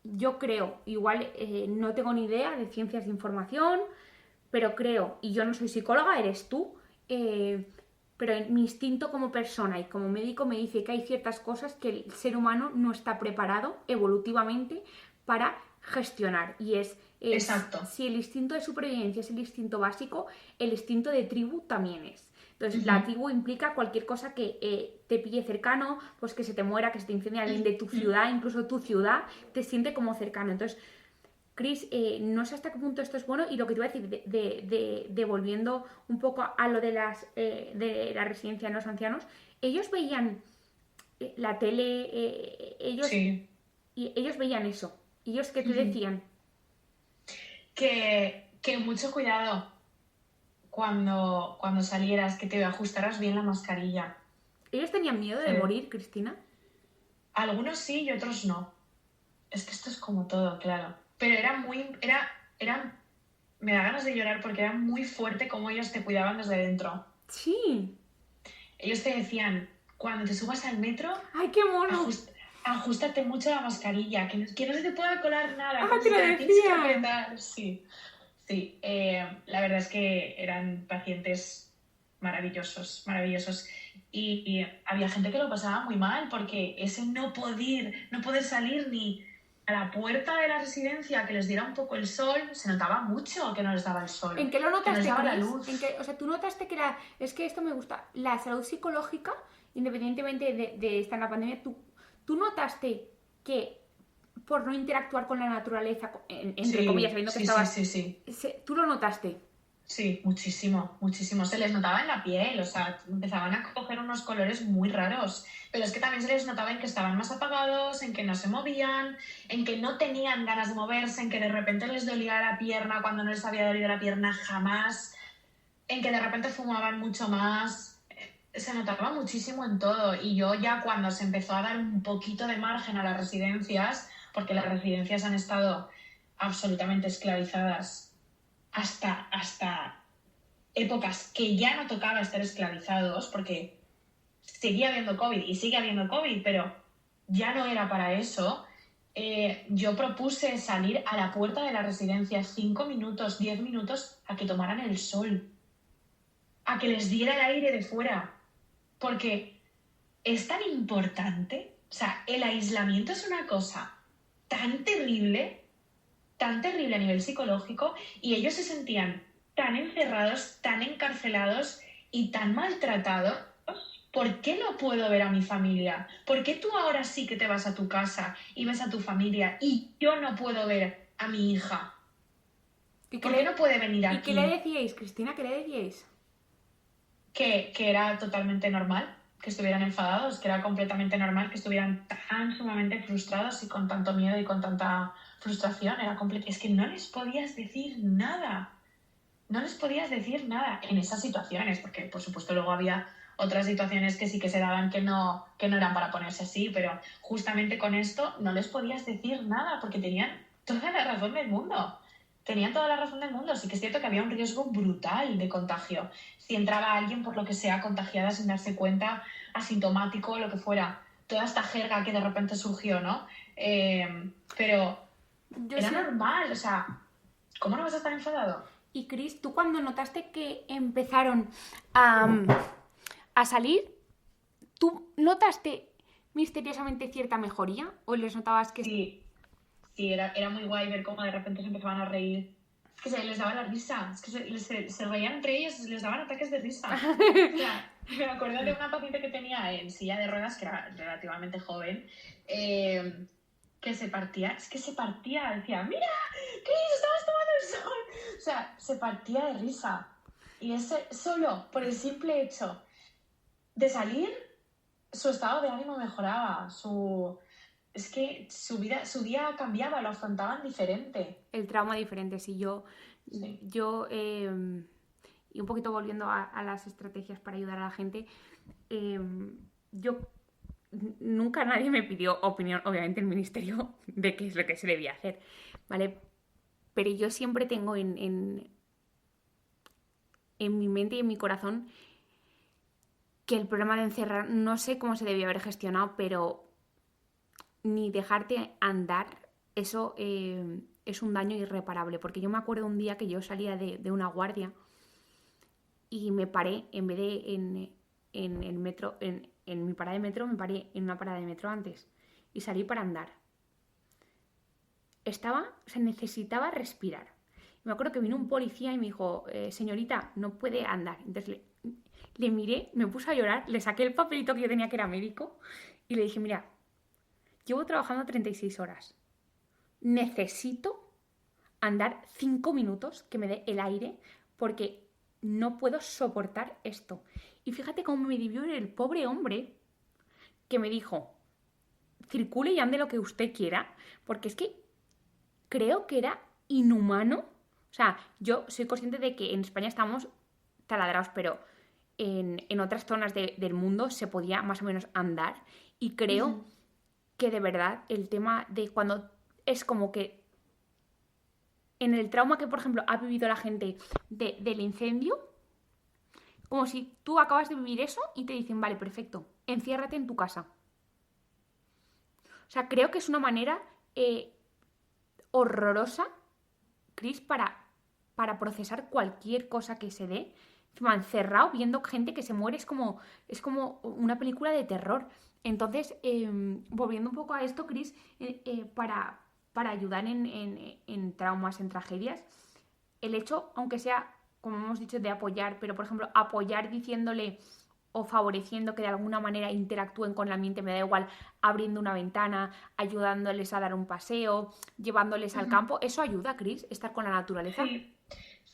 yo creo, igual no tengo ni idea de ciencias de información, pero creo, y yo no soy psicóloga, eres tú, pero mi instinto como persona y como médico me dice que hay ciertas cosas que el ser humano no está preparado evolutivamente para gestionar, y es exacto. Si el instinto de supervivencia es el instinto básico, el instinto de tribu también es. Entonces, la tribu implica cualquier cosa que te pille cercano, pues que se te muera, que se te incendie alguien de tu ciudad, incluso tu ciudad te siente como cercano. Entonces, Chris, no sé hasta qué punto esto es bueno, y lo que te iba a decir, devolviendo un poco a lo de la residencia de los ancianos, ellos veían la tele, sí. Y ellos veían eso. ¿Ellos qué te decían? Que mucho cuidado cuando salieras, que te ajustaras bien la mascarilla. ¿Ellos tenían miedo de morir, Cristina? Algunos sí y otros no. Es que esto es como todo, claro. Pero eran me da ganas de llorar porque era muy fuerte cómo ellos te cuidaban desde dentro. Sí. Ellos te decían, cuando te subas al metro, ¡Ay, qué mono! ajustate mucho la mascarilla, que no se te pueda colar nada, ¡Ah, como te si lo te la tienes que decían! apretar. Sí, sí. La verdad es que eran pacientes maravillosos, maravillosos. Y había gente que lo pasaba muy mal porque ese no poder salir ni a la puerta de la residencia que les diera un poco el sol, se notaba mucho que no les daba el sol, ¿En qué lo que no les notaste, daba la Chris? luz. ¿En qué, o sea, tú notaste que la... Es que esto me gusta. La salud psicológica, independientemente de estar en la pandemia, ¿tú notaste que por no interactuar con la naturaleza, entre comillas, Sí, sabiendo que sí, sí, estabas... sí, sí. ¿Tú lo notaste? Sí, muchísimo, muchísimo. Se les notaba en la piel, o sea, empezaban a coger unos colores muy raros, pero es que también se les notaba en que estaban más apagados, en que no se movían, en que no tenían ganas de moverse, en que de repente les dolía la pierna cuando no les había dolido la pierna jamás, en que de repente fumaban mucho más. Se notaba muchísimo en todo y yo ya cuando se empezó a dar un poquito de margen a las residencias, porque las residencias han estado absolutamente esclavizadas hasta épocas que ya no tocaba estar esclavizados, porque seguía habiendo COVID y sigue habiendo COVID, pero ya no era para eso. Yo propuse salir a la puerta de la residencia 5 minutos, 10 minutos a que tomaran el sol, a que les diera el aire de fuera, porque es tan importante, o sea, el aislamiento es una cosa tan terrible a nivel psicológico, y ellos se sentían tan encerrados, tan encarcelados y tan maltratados. ¿Por qué no puedo ver a mi familia? ¿Por qué tú ahora sí que te vas a tu casa y ves a tu familia y yo no puedo ver a mi hija? ¿Por qué no puede venir ¿Y qué le aquí? decíais, Cristina? ¿Qué le decíais? Que era totalmente normal que estuvieran enfadados, que era completamente normal que estuvieran tan sumamente frustrados y con tanto miedo y con tanta frustración. Es que no les podías decir nada. No les podías decir nada en esas situaciones, porque por supuesto luego había otras situaciones que sí que se daban que no eran para ponerse así, pero justamente con esto no les podías decir nada porque tenían toda la razón del mundo. Tenían toda la razón del mundo. Sí que es cierto que había un riesgo brutal de contagio. Si entraba alguien por lo que sea contagiada sin darse cuenta, asintomático o lo que fuera. Toda esta jerga que de repente surgió, ¿no? Pero Yo era sé... normal, o sea, ¿cómo no vas a estar enfadado? Y Chris, ¿tú cuando notaste que empezaron a salir, tú notaste misteriosamente cierta mejoría? ¿O les notabas que... Sí, sí, era muy guay ver cómo de repente se empezaban a reír. Es que se les daba la risa, es que se reían entre ellos, les daban ataques de risa. O sea, me acuerdo de una paciente que tenía en silla de ruedas, que era relativamente joven, que se partía, es que se partía, decía, mira, Cris, estabas tomando el sol. O sea, se partía de risa. Y ese, solo por el simple hecho de salir, su estado de ánimo mejoraba, es que su vida, su día cambiaba, lo afrontaban diferente. El trauma diferente, sí, Sí. y un poquito volviendo a las estrategias para ayudar a la gente, yo nunca nadie me pidió opinión, obviamente el ministerio, de qué es lo que se debía hacer, ¿vale? Pero yo siempre tengo en mi mente y en mi corazón que el problema de encerrar, no sé cómo se debía haber gestionado, pero ni dejarte andar, eso es un daño irreparable. Porque yo me acuerdo un día que yo salía de una guardia y me paré, en vez de en el metro, en mi parada de metro, me paré en una parada de metro antes y salí para andar. Se necesitaba respirar. Me acuerdo que vino un policía y me dijo, señorita, no puede andar. Entonces le miré, me puse a llorar, le saqué el papelito que yo tenía que era médico y le dije, mira, llevo trabajando 36 horas. Necesito andar 5 minutos que me dé el aire porque no puedo soportar esto. Y fíjate cómo me vivió el pobre hombre que me dijo, circule y ande lo que usted quiera, porque es que creo que era inhumano. O sea, yo soy consciente de que en España estamos taladrados, pero en otras zonas del mundo se podía más o menos andar. Y creo que de verdad el tema de cuando es como que en el trauma que, por ejemplo, ha vivido la gente del incendio, como si tú acabas de vivir eso y te dicen, vale, perfecto, enciérrate en tu casa. O sea, creo que es una manera horrorosa, Chris, para procesar cualquier cosa que se dé. Encima, encerrado, viendo gente que se muere, es como una película de terror. Entonces, volviendo un poco a esto, Chris, para ayudar en traumas, en tragedias, el hecho, aunque sea, como hemos dicho, de apoyar, pero por ejemplo, apoyar diciéndole o favoreciendo que de alguna manera interactúen con el ambiente, me da igual, abriendo una ventana, ayudándoles a dar un paseo, llevándoles al campo, eso ayuda, Chris, estar con la naturaleza. Sí,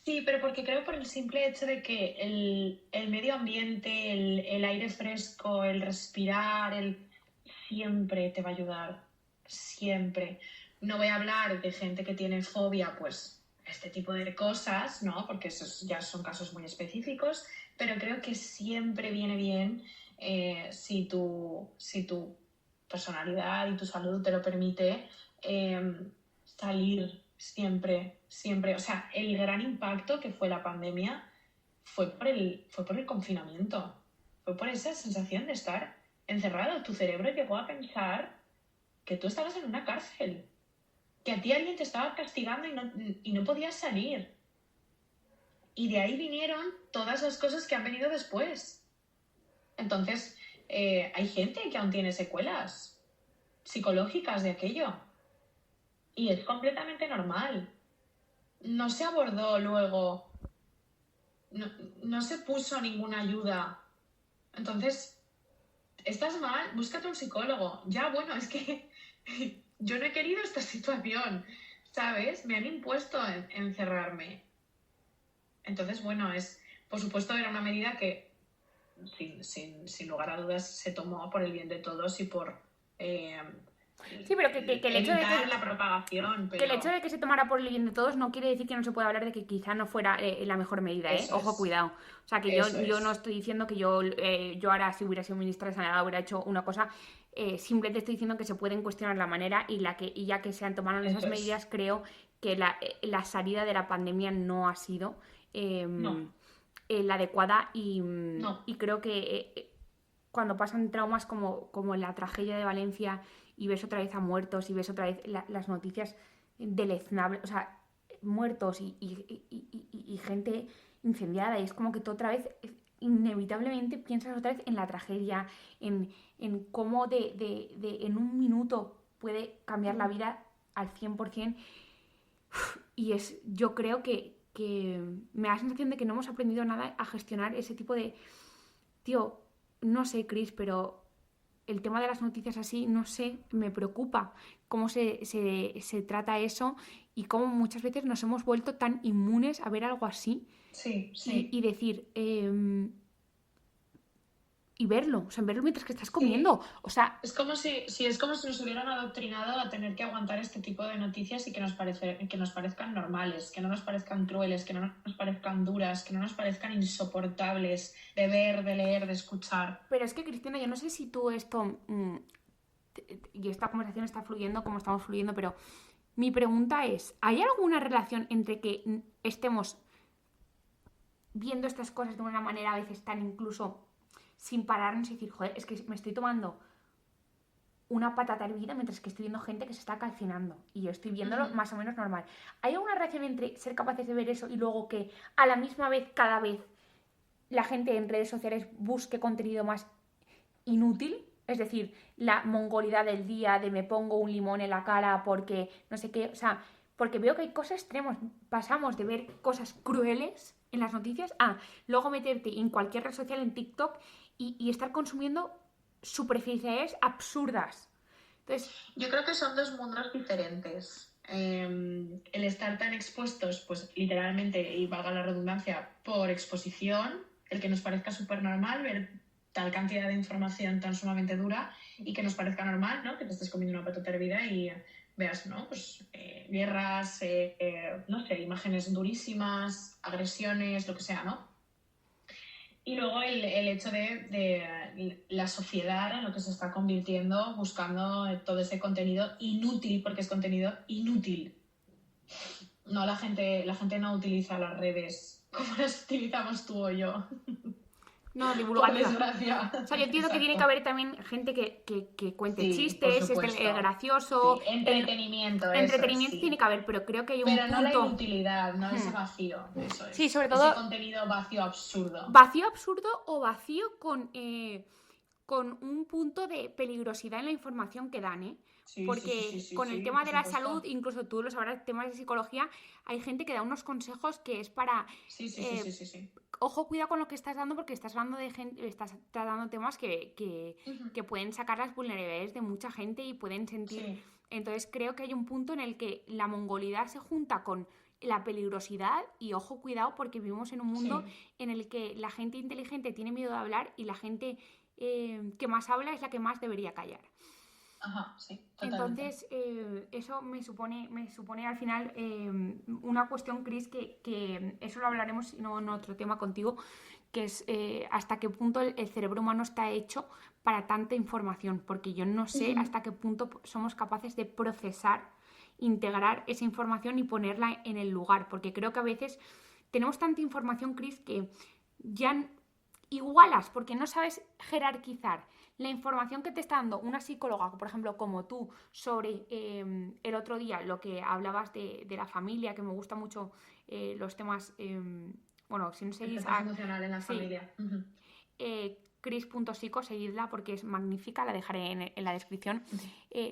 sí, pero porque creo por el simple hecho de que el medio ambiente, el aire fresco, el respirar, siempre te va a ayudar, siempre. No voy a hablar de gente que tiene fobia, pues este tipo de cosas, ¿no? Porque esos ya son casos muy específicos, pero creo que siempre viene bien si tu personalidad y tu salud te lo permite, salir siempre, siempre. O sea, el gran impacto que fue la pandemia fue por el confinamiento, fue por esa sensación de estar encerrado. Tu cerebro llegó a pensar que tú estabas en una cárcel, que a ti alguien te estaba castigando y no podías salir. Y de ahí vinieron todas las cosas que han venido después. Entonces, hay gente que aún tiene secuelas psicológicas de aquello. Y es completamente normal. No se abordó luego, no se puso ninguna ayuda. Entonces, estás mal, búscate un psicólogo. Ya, bueno, es que yo no he querido esta situación, ¿sabes? Me han impuesto encerrarme. Entonces, bueno, por supuesto, era una medida que, sin lugar a dudas, se tomó por el bien de todos y por Sí, pero que el hecho de evitar la propagación. que el hecho de que se tomara por el bien de todos no quiere decir que no se pueda hablar de que quizá no fuera la mejor medida, ¿eh? Eso Ojo, es, cuidado. O sea, que eso yo no es, estoy diciendo que yo ahora, si hubiera sido ministra de Sanidad, hubiera hecho una cosa. Simplemente estoy diciendo que se pueden cuestionar la manera y ya que se han tomado esas eso medidas, es. creo que la salida de la pandemia no ha sido No, la adecuada no. y creo que cuando pasan traumas como la tragedia de Valencia y ves otra vez a muertos y ves otra vez las noticias deleznables, o sea, muertos y gente incendiada, y es como que tú otra vez inevitablemente piensas otra vez en la tragedia, en cómo en un minuto puede cambiar la vida al 100%. Y yo creo que me da la sensación de que no hemos aprendido nada a gestionar ese tipo de... Tío, no sé, Chris, pero el tema de las noticias así, no sé, me preocupa cómo se trata eso y cómo muchas veces nos hemos vuelto tan inmunes a ver algo así Sí, y sí, decir, y verlo, o sea, verlo mientras que estás sí. comiendo. O sea, Es como si nos hubieran adoctrinado a tener que aguantar este tipo de noticias y que nos parezcan normales, que no nos parezcan crueles, que no nos parezcan duras, que no nos parezcan insoportables de ver, de leer, de escuchar. pero es que, Cristina, yo no sé si tú esto, y esta conversación está fluyendo como estamos fluyendo, pero mi pregunta es, ¿hay alguna relación entre que estemos viendo estas cosas de una manera a veces tan incluso sin pararnos y decir, joder, es que me estoy tomando una patata hervida mientras que estoy viendo gente que se está calcinando y yo estoy viéndolo Ujú. más o menos normal? ¿Hay alguna relación entre ser capaces de ver eso y luego que a la misma vez, cada vez, la gente en redes sociales busque contenido más inútil? Es decir, la mongolidad del día de me pongo un limón en la cara porque no sé qué, o sea, porque veo que hay cosas extremas. Pasamos de ver cosas crueles en las noticias a luego meterte en cualquier red social, en TikTok, y estar consumiendo superficialidades absurdas. Entonces, Yo creo que son dos mundos diferentes. El estar tan expuestos, pues literalmente, y valga la redundancia, por exposición, el que nos parezca súper normal ver tal cantidad de información tan sumamente dura y que nos parezca normal, ¿no? Que te estés comiendo una patata hervida y veas, ¿no? Pues guerras, no sé, imágenes durísimas, agresiones, lo que sea, ¿no? Y luego el hecho de la sociedad en lo que se está convirtiendo buscando todo ese contenido inútil, porque es contenido inútil. No, la gente no utiliza las redes como las utilizamos tú o yo. No, Por divulgativa. desgracia. O sea, yo entiendo que tiene que Exacto. haber también gente que cuente Sí, por chistes, el supuesto. gracioso, Sí, entretenimiento, eso es, entretenimiento tiene sí. que haber, pero creo que hay un Pero no la punto. inutilidad, no ese vacío, eso Sí, es. sobre Ese todo contenido vacío absurdo. vacío absurdo o vacío con un punto de peligrosidad en la información que dan, ¿eh? Sí, sí, sí, sí, Porque sí, con el sí, tema por de la salud, supuesto. incluso tú lo sabrás, temas de psicología, hay gente que da unos consejos que es para Sí, sí, sí, sí, sí, sí. ojo, cuidado con lo que estás dando porque estás hablando de gente, estás tratando temas Ujú. que pueden sacar las vulnerabilidades de mucha gente y pueden sentir. Sí, Entonces creo que hay un punto en el que la mongolidad se junta con la peligrosidad y ojo, cuidado porque vivimos en un mundo sí. en el que la gente inteligente tiene miedo de hablar y la gente que más habla es la que más debería callar. Ajá, sí, totalmente. Entonces, eso me supone al final una cuestión, Chris, que eso lo hablaremos no en otro tema contigo, que es hasta qué punto el cerebro humano está hecho para tanta información, porque yo no sé Ujú. hasta qué punto somos capaces de procesar, integrar esa información y ponerla en el lugar, porque creo que a veces tenemos tanta información, Chris, que ya igualas, porque no sabes jerarquizar la información que te está dando una psicóloga, por ejemplo, como tú, sobre el otro día, lo que hablabas de la familia, que me gusta mucho los temas, bueno, si no El seguís refuerzo a... emocional en la Sí, familia. Ujú. Chris.psico, seguidla porque es magnífica, la dejaré en la descripción.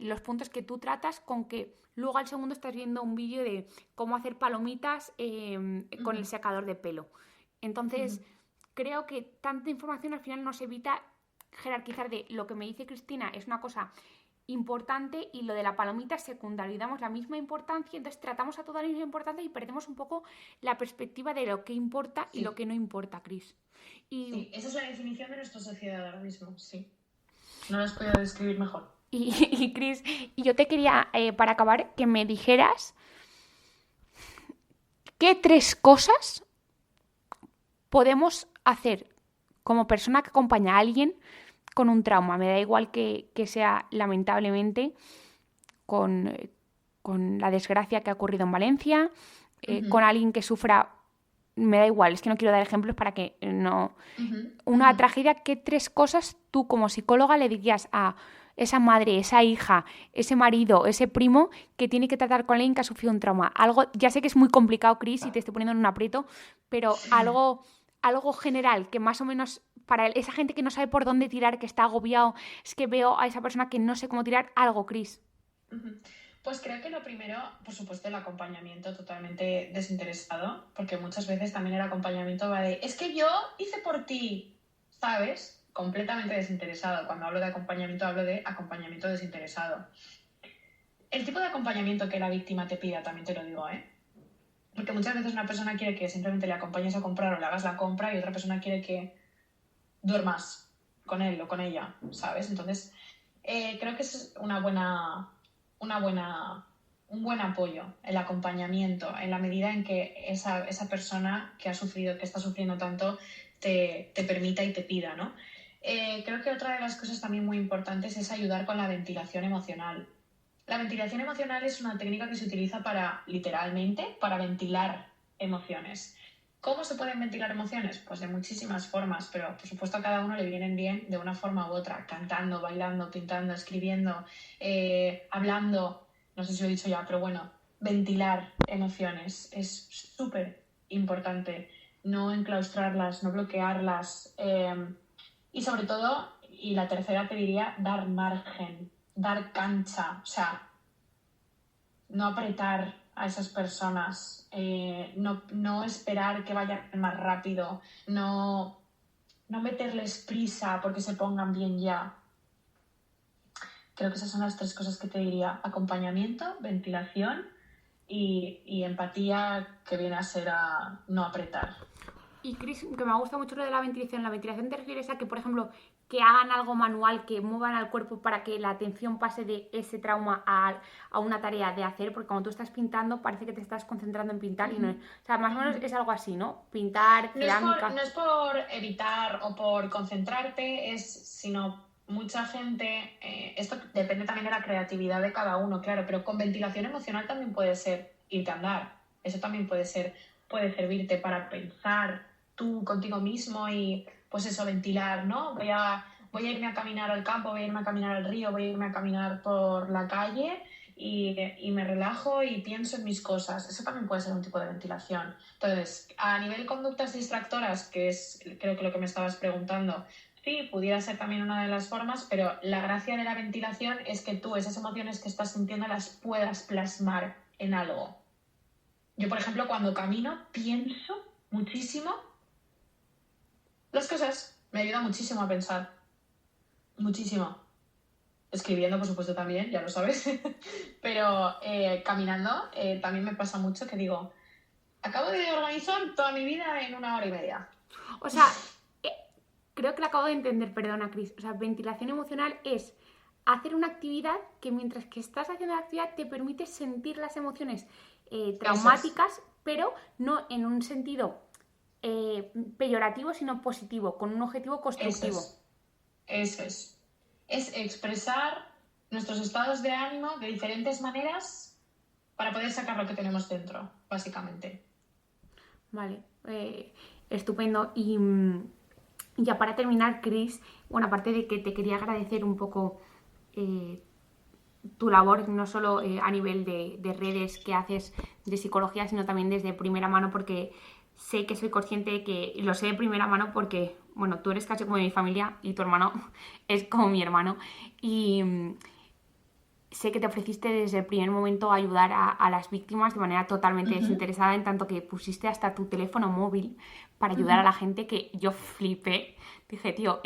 Los puntos que tú tratas con que luego al segundo estás viendo un vídeo de cómo hacer palomitas con Ujú. el secador de pelo. Entonces, Ujú. creo que tanta información al final nos evita jerarquizar de lo que me dice Cristina es una cosa importante y lo de la palomita es secundario y damos la misma importancia, entonces tratamos a toda la misma importancia y perdemos un poco la perspectiva de lo que importa y lo Sí, que no importa, Cris. Y sí, esa es la definición de nuestra sociedad ahora mismo, sí. No lo has podido describir mejor. y Cris, y yo te quería, para acabar, que me dijeras qué tres cosas podemos hacer como persona que acompaña a alguien con un trauma. Me da igual que sea lamentablemente con, con la desgracia que ha ocurrido en Valencia, con Ujú. alguien que sufra, me da igual, es que no quiero dar ejemplos para que no... Ujú. Una Ujú. tragedia, ¿qué tres cosas tú como psicóloga le dirías a esa madre, esa hija, ese marido, ese primo que tiene que tratar con alguien que ha sufrido un trauma? Algo, ya sé que es muy complicado, Chris, y te estoy poniendo en un aprieto, pero algo general que más o menos para esa gente que no sabe por dónde tirar, que está agobiado, es que veo a esa persona que no sé cómo tirar, algo, Chris. Ujú. Pues creo que lo primero, por supuesto, el acompañamiento totalmente desinteresado, porque muchas veces también el acompañamiento va de, es que yo hice por ti, ¿sabes? Completamente desinteresado. Cuando hablo de acompañamiento, hablo de acompañamiento desinteresado. El tipo de acompañamiento que la víctima te pida, también te lo digo, ¿eh? Porque muchas veces una persona quiere que simplemente le acompañes a comprar o le hagas la compra y otra persona quiere que duermas con él o con ella, ¿sabes? Entonces, creo que es un buen apoyo, el acompañamiento, en la medida en que esa persona que ha sufrido, que está sufriendo tanto, te permita y te pida, ¿no? Creo que otra de las cosas también muy importantes es ayudar con la ventilación emocional. La ventilación emocional es una técnica que se utiliza para, literalmente, para ventilar emociones. ¿Cómo se pueden ventilar emociones? Pues de muchísimas formas, pero por supuesto a cada uno le vienen bien de una forma u otra, cantando, bailando, pintando, escribiendo, hablando, no sé si lo he dicho ya, pero bueno, ventilar emociones es súper importante, no enclaustrarlas, no bloquearlas y sobre todo, y la tercera te diría, dar margen, dar cancha, o sea, no apretar a esas personas, no esperar que vayan más rápido, no meterles prisa porque se pongan bien ya. Creo que esas son las tres cosas que te diría. Acompañamiento, ventilación y empatía que viene a ser a no apretar. Y Chris, que me gusta mucho lo de la ventilación. La ventilación te refieres a que, por ejemplo, que hagan algo manual, que muevan al cuerpo para que la atención pase de ese trauma a una tarea de hacer, porque cuando tú estás pintando parece que te estás concentrando en pintar y no es... O sea, más o menos es algo así, ¿no? Pintar, No cerámica... es por evitar o por concentrarte, sino mucha gente, esto depende también de la creatividad de cada uno, claro, pero con ventilación emocional también puede ser irte a andar. Eso también puede servirte para pensar tú contigo mismo y pues eso, ventilar, ¿no? Voy a irme a caminar al campo, voy a irme a caminar al río, voy a irme a caminar por la calle y me relajo y pienso en mis cosas. Eso también puede ser un tipo de ventilación. Entonces, a nivel conductas distractoras, que es creo que lo que me estabas preguntando, sí, pudiera ser también una de las formas, pero la gracia de la ventilación es que tú esas emociones que estás sintiendo las puedas plasmar en algo. Yo, por ejemplo, cuando camino, pienso muchísimo las cosas. Me ayuda muchísimo a pensar. Muchísimo. Escribiendo, por supuesto, también, ya lo sabes. Pero caminando también me pasa mucho que digo, acabo de organizar toda mi vida en 1 hora y media. O sea, creo que lo acabo de entender, perdona, Cris. O sea, ventilación emocional es hacer una actividad que mientras que estás haciendo la actividad te permite sentir las emociones traumáticas, pero no en un sentido peyorativo, sino positivo, con un objetivo constructivo. Eso es. Es expresar nuestros estados de ánimo de diferentes maneras para poder sacar lo que tenemos dentro, básicamente. Vale, estupendo. Y ya para terminar, Cris, bueno, aparte de que te quería agradecer un poco tu labor, no solo a nivel de redes que haces de psicología, sino también desde primera mano, porque sé que soy consciente de que lo sé de primera mano porque, bueno, tú eres casi como de mi familia y tu hermano es como mi hermano. Y sé que te ofreciste desde el primer momento a ayudar a las víctimas de manera totalmente desinteresada, en tanto que pusiste hasta tu teléfono móvil para ayudar a la gente, que yo flipé. Dije, tío,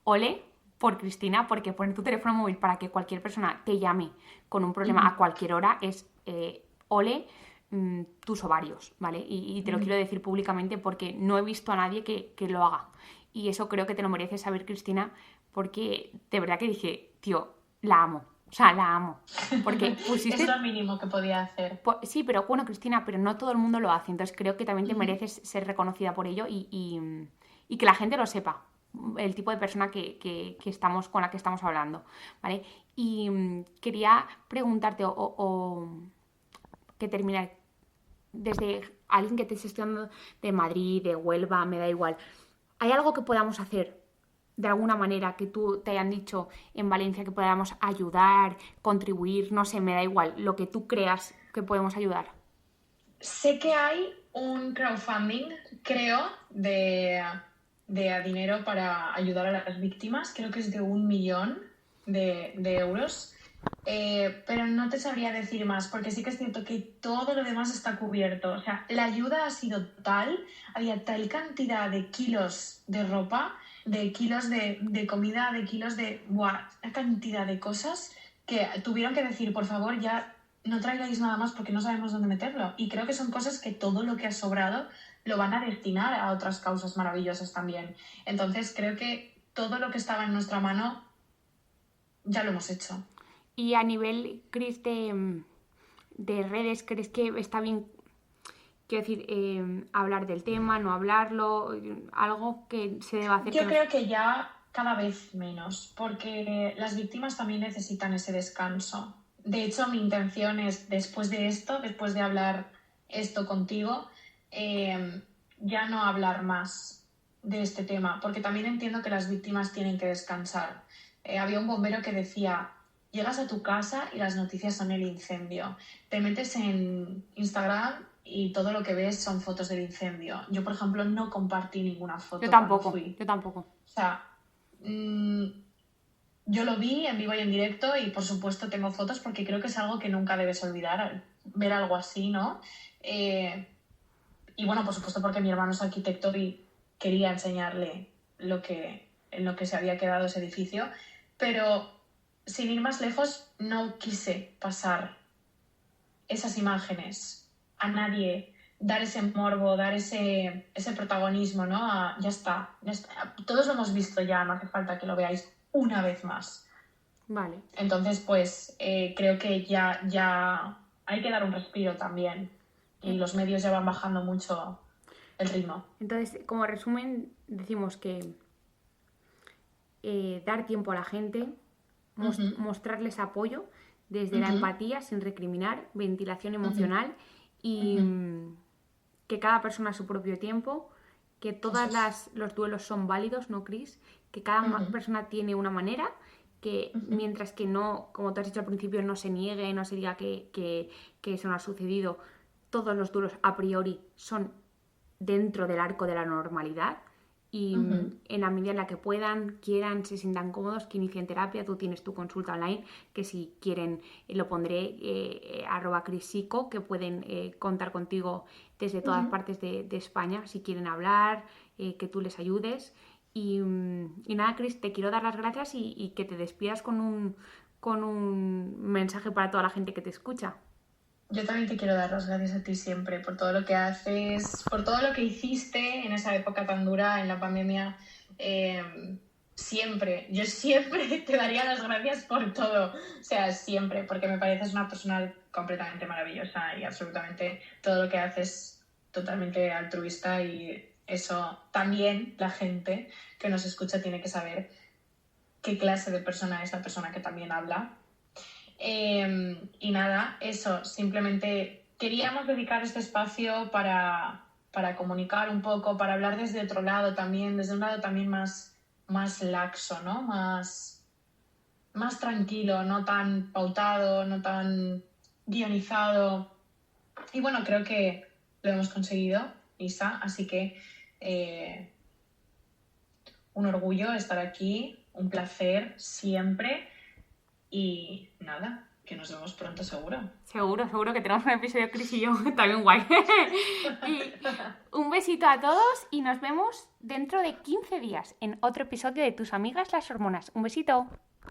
ole por Cristina, porque poner tu teléfono móvil para que cualquier persona te llame con un problema a cualquier hora es ole tus ovarios, ¿vale? Y te lo quiero decir públicamente porque no he visto a nadie que lo haga. Y eso creo que te lo mereces saber, Cristina, porque de verdad que dije, tío, la amo. O sea, la amo. Porque pusiste... Es lo mínimo que podía hacer. Sí, pero bueno, Cristina, pero no todo el mundo lo hace. Entonces creo que también te mereces ser reconocida por ello y que la gente lo sepa. El tipo de persona que estamos, con la que estamos hablando, ¿vale? Y quería preguntarte o que terminar desde alguien que te esté estudiando de Madrid, de Huelva, me da igual. ¿Hay algo que podamos hacer de alguna manera que tú te hayan dicho en Valencia que podamos ayudar, contribuir? No sé, me da igual, lo que tú creas que podemos ayudar. Sé que hay un crowdfunding, creo, de dinero para ayudar a las víctimas. Creo que es de 1 millón de euros. Pero no te sabría decir más, porque sí que es cierto que todo lo demás está cubierto. O sea, la ayuda ha sido tal, había tal cantidad de kilos de ropa, de kilos de comida, de kilos de... ¡Buah! Una cantidad de cosas que tuvieron que decir, por favor, ya no traigáis nada más porque no sabemos dónde meterlo. Y creo que son cosas que todo lo que ha sobrado lo van a destinar a otras causas maravillosas también. Entonces creo que todo lo que estaba en nuestra mano ya lo hemos hecho. Y a nivel, Cris, de redes, ¿crees que está bien, quiero decir, hablar del tema, no hablarlo? Algo que se deba hacer. Yo creo que ya cada vez menos, porque las víctimas también necesitan ese descanso. De hecho, mi intención es, después de esto, después de hablar esto contigo, ya no hablar más de este tema, porque también entiendo que las víctimas tienen que descansar. Había un bombero que decía, llegas a tu casa y las noticias son el incendio. Te metes en Instagram y todo lo que ves son fotos del incendio. Yo, por ejemplo, no compartí ninguna foto cuando fui. Yo tampoco. O sea, yo lo vi en vivo y en directo y, por supuesto, tengo fotos porque creo que es algo que nunca debes olvidar, ver algo así, ¿no? Y bueno, por supuesto, porque mi hermano es arquitecto y quería enseñarle en lo que se había quedado ese edificio, pero sin ir más lejos, no quise pasar esas imágenes a nadie, dar ese morbo, dar ese protagonismo, ¿no? Ya está. Todos lo hemos visto ya, no hace falta que lo veáis una vez más. Vale. Entonces, pues creo que ya hay que dar un respiro también y los medios ya van bajando mucho el ritmo. Entonces, como resumen, decimos que dar tiempo a la gente, mostrarles apoyo desde la empatía sin recriminar, ventilación emocional y que cada persona a su propio tiempo, que todos los duelos son válidos, ¿no, Cris? Que cada persona tiene una manera, que mientras que no, como tú has dicho al principio, no se niegue, no se diga que eso no ha sucedido, todos los duelos a priori son dentro del arco de la normalidad. Y en la medida en la que puedan, quieran, se sientan cómodos, que inicien terapia. Tú tienes tu consulta online, que si quieren lo pondré @crisico, que pueden contar contigo desde todas partes de España, si quieren hablar, que tú les ayudes. Y nada, Cris, te quiero dar las gracias y que te despidas con un mensaje para toda la gente que te escucha. Yo también te quiero dar las gracias a ti siempre por todo lo que haces, por todo lo que hiciste en esa época tan dura, en la pandemia. Yo siempre te daría las gracias por todo. O sea, siempre, porque me pareces una persona completamente maravillosa y absolutamente todo lo que haces totalmente altruista, y eso también la gente que nos escucha tiene que saber qué clase de persona es la persona que también habla. Y nada, eso, simplemente queríamos dedicar este espacio para comunicar un poco, para hablar desde otro lado también, desde un lado también más laxo, ¿no? Más tranquilo, no tan pautado, no tan guionizado. Y bueno, creo que lo hemos conseguido, Isa, así que un orgullo estar aquí, un placer siempre. Y nada, que nos vemos pronto seguro. Seguro que tenemos un episodio Cris y yo también guay. Y un besito a todos y nos vemos dentro de 15 días en otro episodio de Tus Amigas las Hormonas. Un besito.